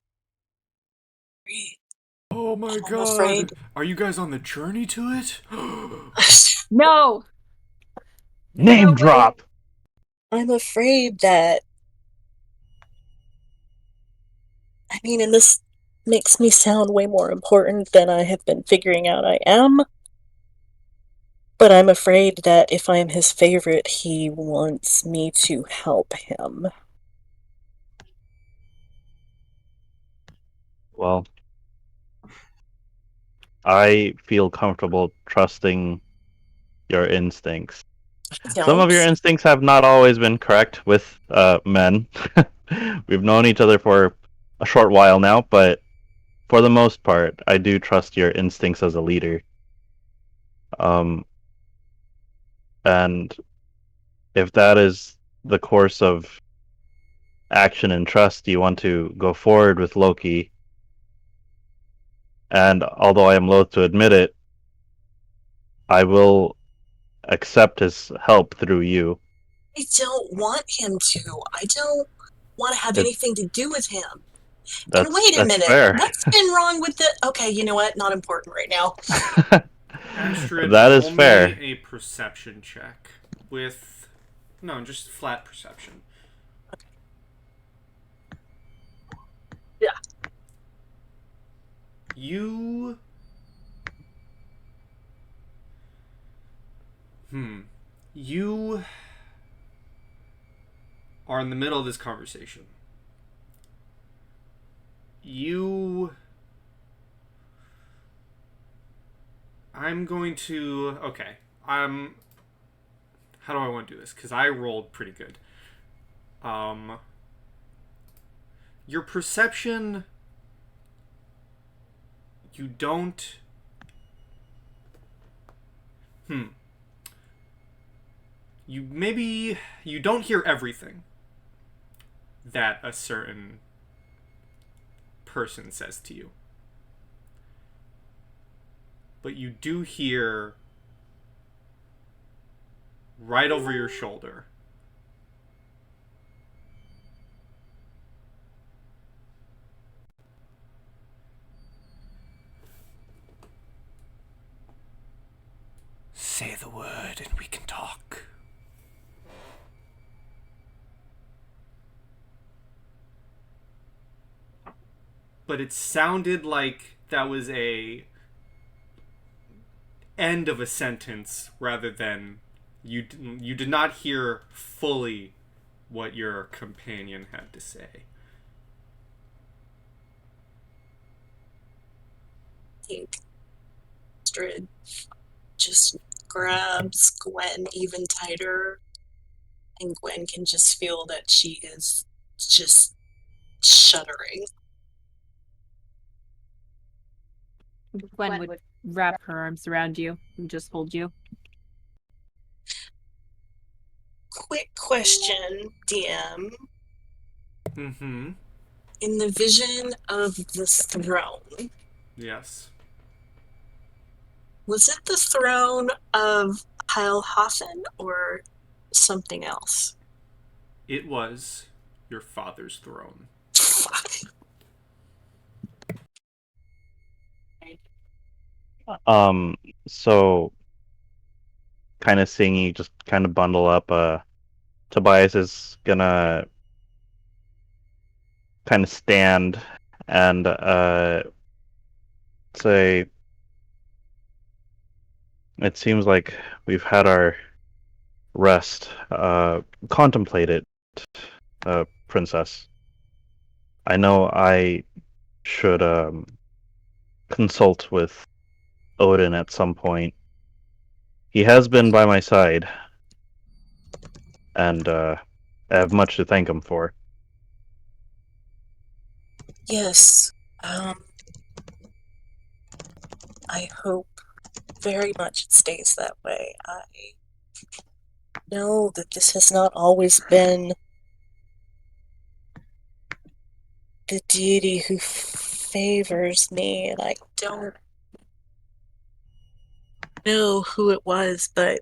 Oh my god. Are you guys on the journey to it? No. Name No way. drop. I'm afraid that. I mean, and this makes me sound way more important than I have been figuring out I am. But I'm afraid that if I'm his favorite, he wants me to help him. Well, I feel comfortable trusting your instincts. Some of your Don't. instincts have not always been correct with men. We've known each other for a short while now, but for the most part, I do trust your instincts as a leader. And if that is the course of action and trust you want to go forward with Loki, and although I am loath to admit it, I will accept his help through you. I don't want him to. I don't want to have It, anything to do with him. And that's wait a that's minute. fair. What's been wrong with the. Okay, you know what? Not important right now. Astrid, That is roll fair. me a perception check with... No, just flat perception. Yeah. You... You are in the middle of this conversation. I'm going to... Okay. How do I want to do this? Because I rolled pretty good. Your perception... You don't... You don't hear everything that a certain person says to you. But you do hear right over your shoulder. Say the word and we can talk. But it sounded like that was a end of a sentence rather than you did not hear fully what your companion had to say. I think Astrid just grabs Gwen even tighter, and Gwen can just feel that she is just shuddering. Gwen would wrap her arms around you and just hold you. Quick question, DM. Mm-hmm. In the vision of the throne, Yes. was it the throne of Heilhoffen or something else? It was your father's throne. Fuck. So kind of seeing you just kind of bundle up, Tobias is gonna kind of stand and say, it seems like we've had our rest. Contemplate it, princess. I know I should consult with Odin at some point. He has been by my side, and I have much to thank him for. Yes. I hope very much it stays that way. I know that this has not always been the deity who favors me, and I don't know who it was, but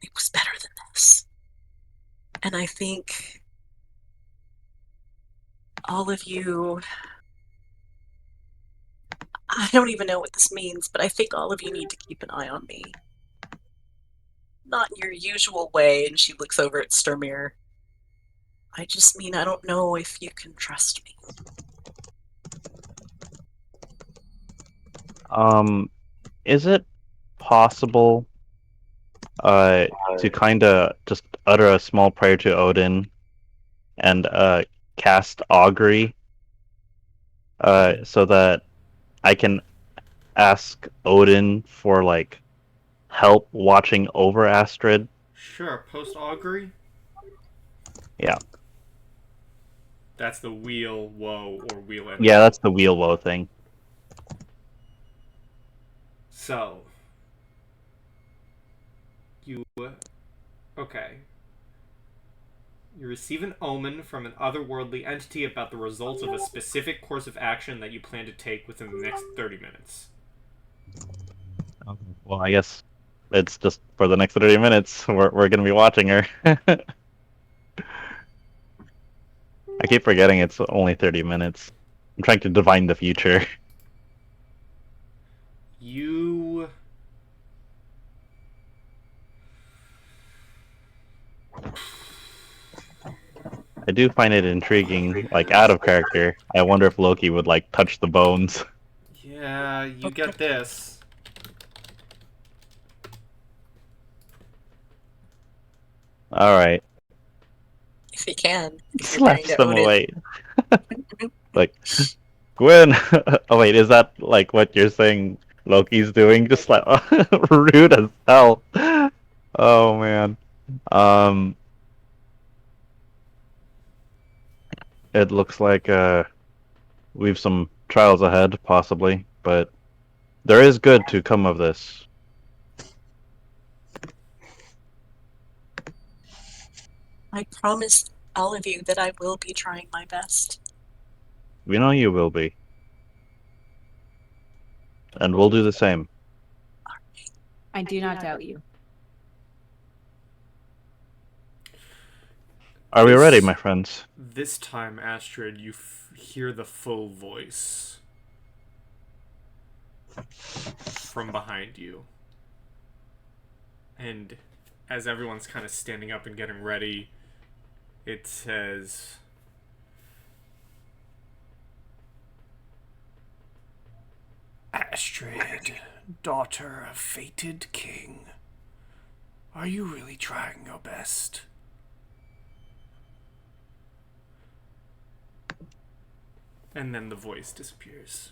it was better than this. And I think all of you, I don't even know what this means, but I think all of you need to keep an eye on me. Not in your usual way, and she looks over at Sturmir. I just mean I don't know if you can trust me. Is it possible to kind of just utter a small prayer to Odin and cast augury so that I can ask Odin for like help watching over Astrid? Sure, post augury. Yeah. That's the wheel woe or wheel end. Yeah, that's the wheel woe thing. So you okay. You receive an omen from an otherworldly entity about the results of a specific course of action that you plan to take within the next 30 minutes. Okay. Well, I guess it's just for the next 30 minutes. We're going to be watching her. I keep forgetting it's only 30 minutes. I'm trying to divine the future. You I do find it intriguing, like out of character. I wonder if Loki would like touch the bones. Yeah, you get this. If Alright. he can. If you're Slaps praying to them Odin. away. Like, Gwen! Oh wait, is that like what you're saying Loki's doing? Just like rude as hell. Oh man. Um it looks like we've some trials ahead, possibly, but there is good to come of this. I promise all of you that I will be trying my best. We know you will be. And we'll do the same. I do not doubt you. Are we ready, my friends? This time, Astrid, you hear the full voice from behind you. And as everyone's kind of standing up and getting ready, it says, Astrid, daughter of fated king, are you really trying your best? And then the voice disappears.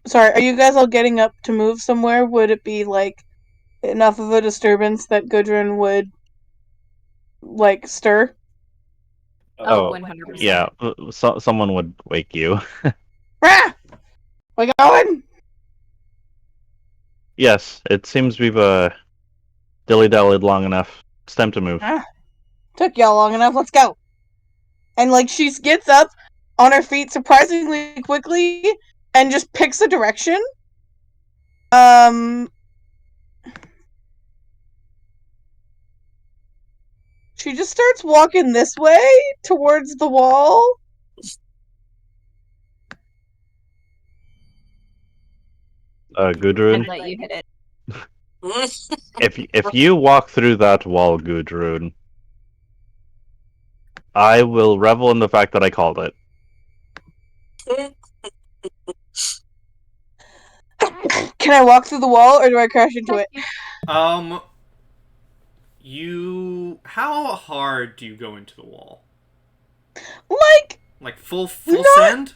Sorry, are you guys all getting up to move somewhere? Would it be like enough of a disturbance that Gudrun would like stir? Oh, Oh, 100%. yeah. Someone would wake you. Rah! We going? Yes, it seems we've dilly-dallied long enough. It's time to move. Ah, took y'all long enough. Let's go. And like she gets up on her feet surprisingly quickly and just picks a direction. She just starts walking this way towards the wall. Gudrun, And let you hit it. if you walk through that wall, Gudrun, I will revel in the fact that I called it. Can I walk through the wall or do I crash into it? How hard do you go into the wall? Like Full not, send?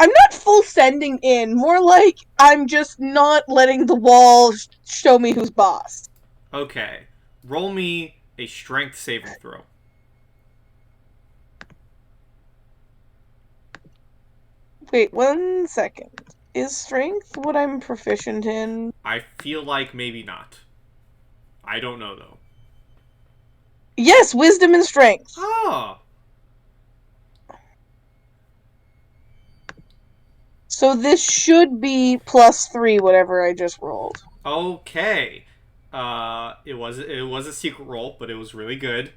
I'm not full sending in. More like I'm just not letting the wall show me who's boss. Okay. Roll me a strength saving throw. Wait, 1 second. Is strength what I'm proficient in? I feel like maybe not. I don't know, though. Yes, wisdom and strength. Oh. So this should be +3, whatever I just rolled. Okay. It was a secret roll, but it was really good.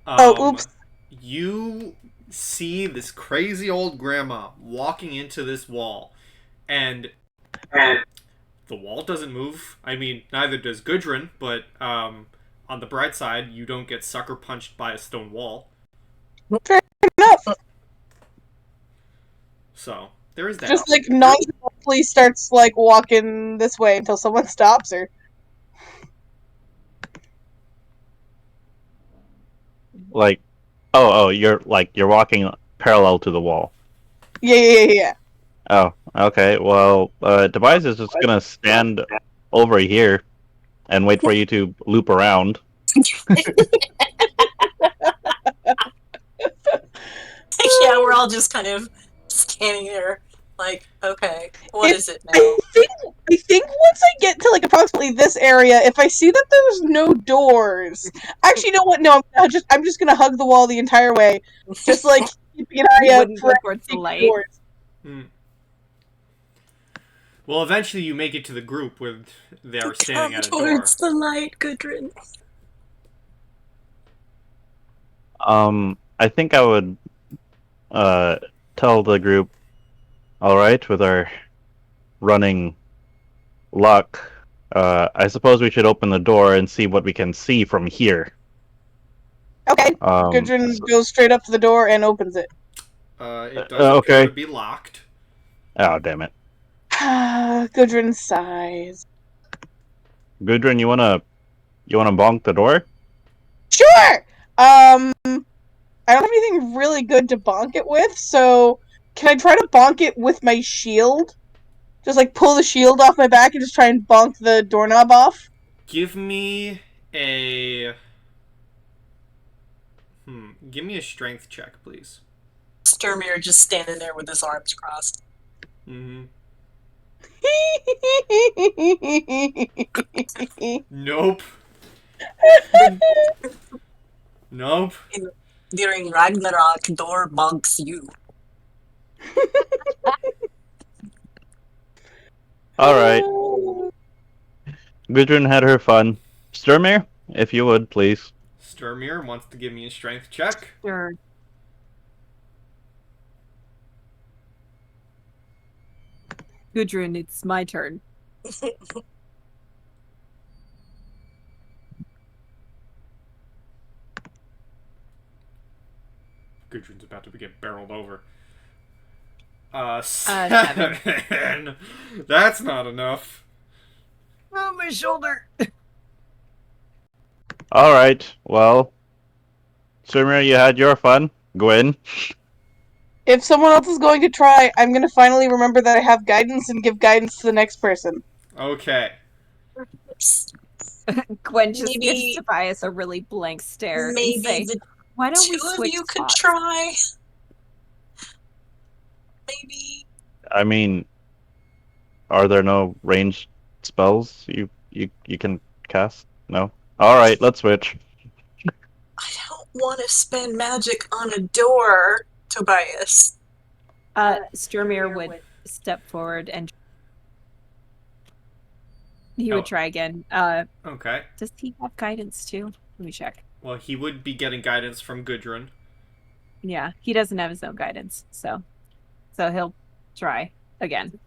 Oh, oops. you see this crazy old grandma walking into this wall, and the wall doesn't move. I mean, neither does Gudrun, but on the bright side, you don't get sucker punched by a stone wall. Fair enough. So there is that. Just like nonchalantly starts like walking this way until someone stops her. Like, oh, you're walking parallel to the wall. Yeah. Oh, okay. Well, Tobias is just gonna stand over here and wait for you to loop around. Yeah, we're all just kind of standing there, like, okay, what is it now? I think once I get to like approximately this area, if I see that there's no doors, actually, you know what? No, I'm just gonna hug the wall the entire way, just like keeping an eye You out wouldn't for go towards the light. doors. Well, eventually you make it to the group where they're standing Come at a door. towards the light, Gudrun. I think I would tell the group, all right, with our running luck, I suppose we should open the door and see what we can see from here. Okay, Gudrun goes straight up to the door and opens it. It does appear to be locked. Oh, damn it. Gudrun sighs. Gudrun, you wanna bonk the door? Sure! I don't have anything really good to bonk it with, so can I try to bonk it with my shield? Just like pull the shield off my back and just try and bonk the doorknob off? Give me a strength check, please. Sturmir just standing there with his arms crossed. Nope. Nope. During Ragnarok, door bonks you. Alright. Gudrun had her fun. Sturmir, if you would, please. Sturmir wants to give me a strength check. Sure. Gudrun, it's my turn. Gudrun's about to get barreled over. 7. That's not enough. Oh, my shoulder! Alright, well. Sturmir, you had your fun. Go in. If someone else is going to try, I'm going to finally remember that I have guidance and give guidance to the next person. Okay. Gwen just gives Tobias a really blank stare and say, why don't we switch you could spots? try. Maybe. I mean, are there no ranged spells you can cast? No? Alright, let's switch. I don't want to spend magic on a door, Tobias. Sturmir would step forward and he would try again. Okay. Does he have guidance too? Let me check. Well, he would be getting guidance from Gudrun. Yeah, he doesn't have his own guidance, so he'll try again.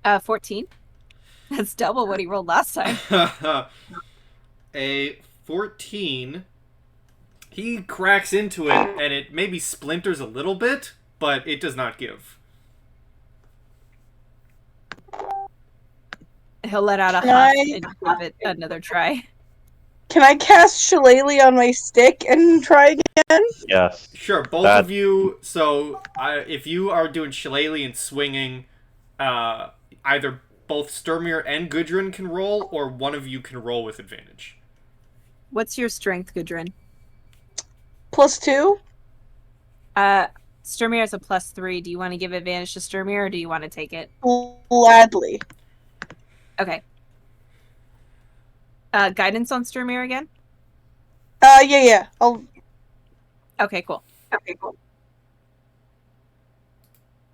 Uh, 14. That's double what he rolled last time. A 14. He cracks into it, and it maybe splinters a little bit, but it does not give. He'll let out a huff and give it another try. Can I cast Shillelagh on my stick and try again? Yes. Sure, both of you. So, if you are doing Shillelagh and swinging, either both Sturmir and Gudrun can roll, or one of you can roll with advantage. What's your strength, Gudrun? +2? Sturmir has a +3. Do you want to give advantage to Sturmir, or do you want to take it? Gladly. Okay. Guidance on Sturmir again? Yeah. Okay, cool.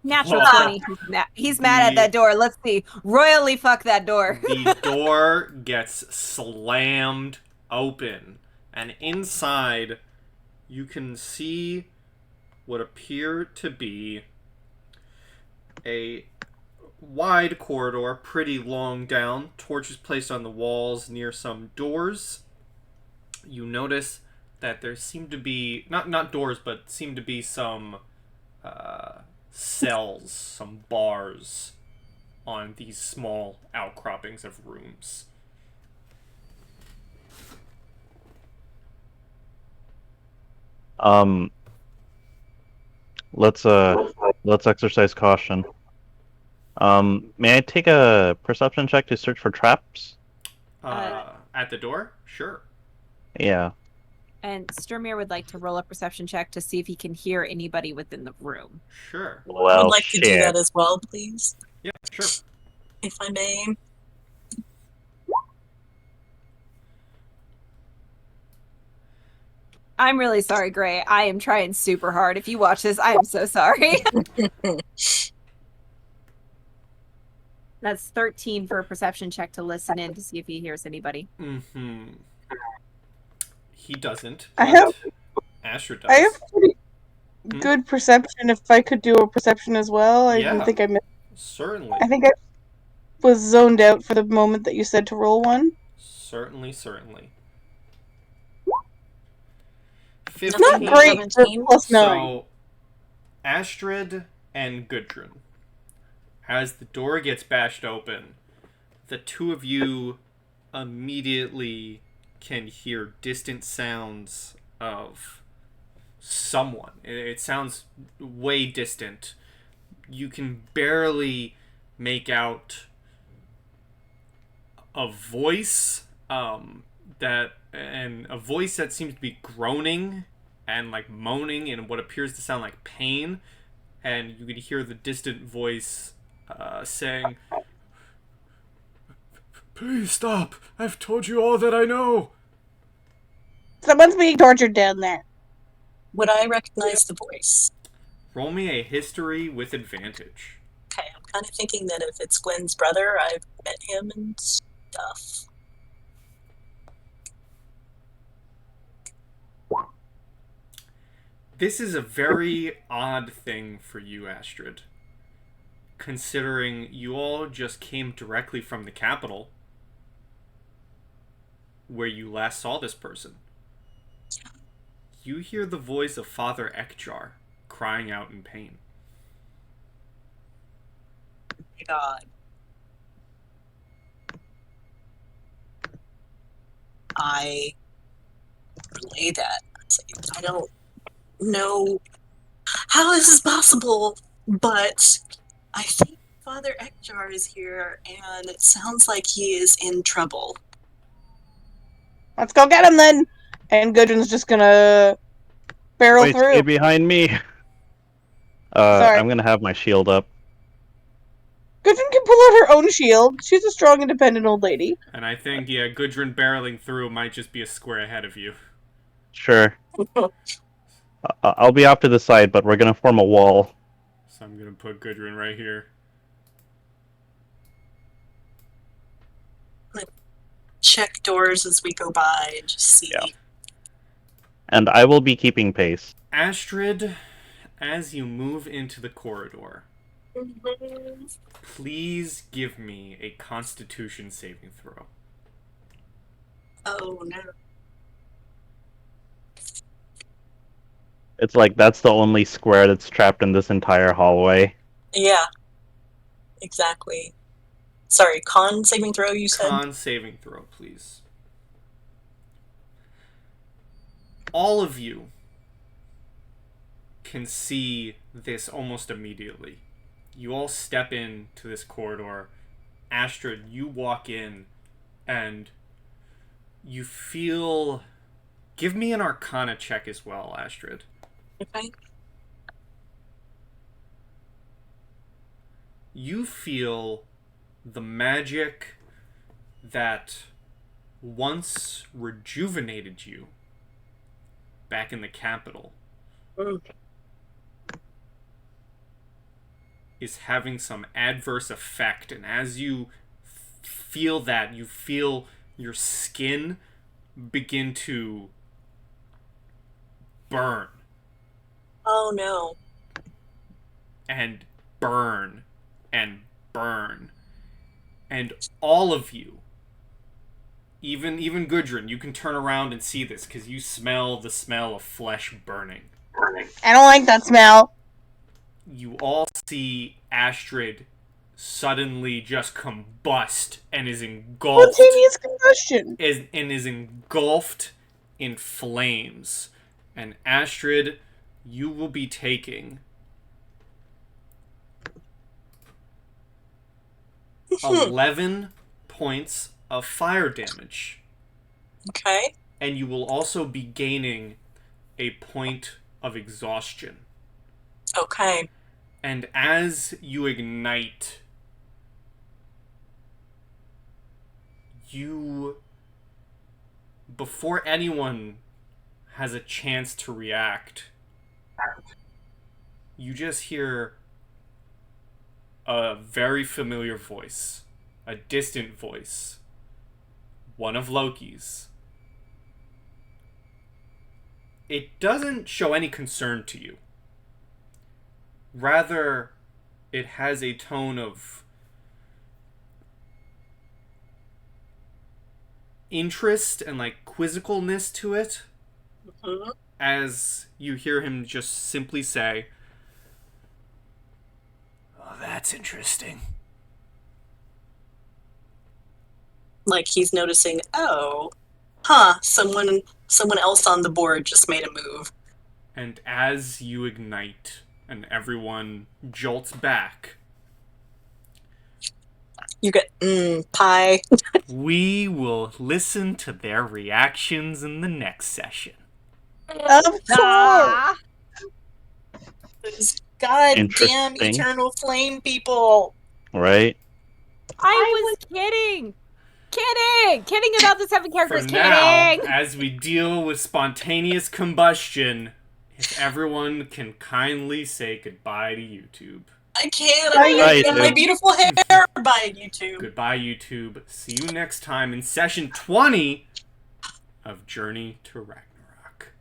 Natural Well, 20. He's mad at that door. Let's see. Royally fuck that door. The door gets slammed open, and inside you can see what appear to be a wide corridor, pretty long down, torches placed on the walls near some doors. You notice that there seem to be, not doors, but seem to be some cells, some bars on these small outcroppings of rooms. Let's exercise caution. May I take a perception check to search for traps? At the door? Sure. Yeah. And Sturmir would like to roll a perception check to see if he can hear anybody within the room. Sure. I Well, would like to do shit. that as well, please, Yeah, sure. if I may. I'm really sorry, Gray. I am trying super hard. If you watch this, I am so sorry. That's 13 for a perception check to listen in to see if he hears anybody. Mm-hmm. He doesn't. I have- Asher does. I have pretty Hmm? good perception. If I could do a perception as well, I Yeah. didn't think I missed. Certainly. I think I was zoned out for the moment that you said to roll one. Certainly. It's Not 15. great for 17. +9. So, Astrid and Gudrun, as the door gets bashed open, the two of you immediately can hear distant sounds of someone. It sounds way distant. You can barely make out a voice a voice that seems to be groaning and like moaning in what appears to sound like pain, and you can hear the distant voice saying, "Please stop! I've told you all that I know." Someone's being tortured down there. Would I recognize the voice? Roll me a history with advantage. Okay, I'm kind of thinking that if it's Gwen's brother, I've met him and stuff. This is a very odd thing for you, Astrid, considering you all just came directly from the capital, where you last saw this person. You hear the voice of Father Ekjar crying out in pain. Oh my God. I relay that. I don't know how this is possible, but I think Father Ekjar is here, and it sounds like he is in trouble. Let's go get him then. And Gudrun's just gonna barrel Wait, through. stay behind me. Sorry. I'm gonna have my shield up. Gudrun can pull out her own shield. She's a strong, independent old lady. And I think, yeah, Gudrun barreling through might just be a square ahead of you. Sure. I'll be off to the side, but we're gonna form a wall. So I'm gonna put Gudrun right here. Check doors as we go by and just see. Yeah. And I will be keeping pace. Astrid, as you move into the corridor, Mhm. please give me a Constitution saving throw. Oh no. It's like that's the only square that's trapped in this entire hallway. Yeah. Exactly. Sorry, con saving throw, you said? Con saving throw, please. All of you can see this almost immediately. You all step into this corridor. Astrid, you walk in and you feel... Give me an Arcana check as well, Astrid. Okay. You feel the magic that once rejuvenated you back in the capital Mm. is having some adverse effect, and as you feel that, you feel your skin begin to burn Oh no. and burn and burn. And all of you, even Gudrun, you can turn around and see this because you smell the smell of flesh burning. I don't like that smell. You all see Astrid suddenly just combust and is engulfed Spontaneous combustion. is engulfed in flames. And Astrid, you will be taking 11 points of fire damage. Okay. And you will also be gaining a point of exhaustion. Okay. And as you ignite, before anyone has a chance to react, you just hear a very familiar voice, a distant voice, one of Loki's. It doesn't show any concern to you. Rather, it has a tone of interest and like quizzicalness to it, as you hear him just simply say, "Oh, that's interesting." Like he's noticing, someone else on the board just made a move. And as you ignite and everyone jolts back, You get pie. we will listen to their reactions in the next session. Of course. Ah, Those goddamn Interesting. eternal flame people. Right? I was kidding. Kidding about the 7 For characters. now, Kidding. as we deal with spontaneous combustion, if everyone can kindly say goodbye to YouTube. I can't. Bye, I'm gonna YouTube. get my beautiful hair. Bye, YouTube. Goodbye, YouTube. See you next time in session 20 of Journey to Ragnarok.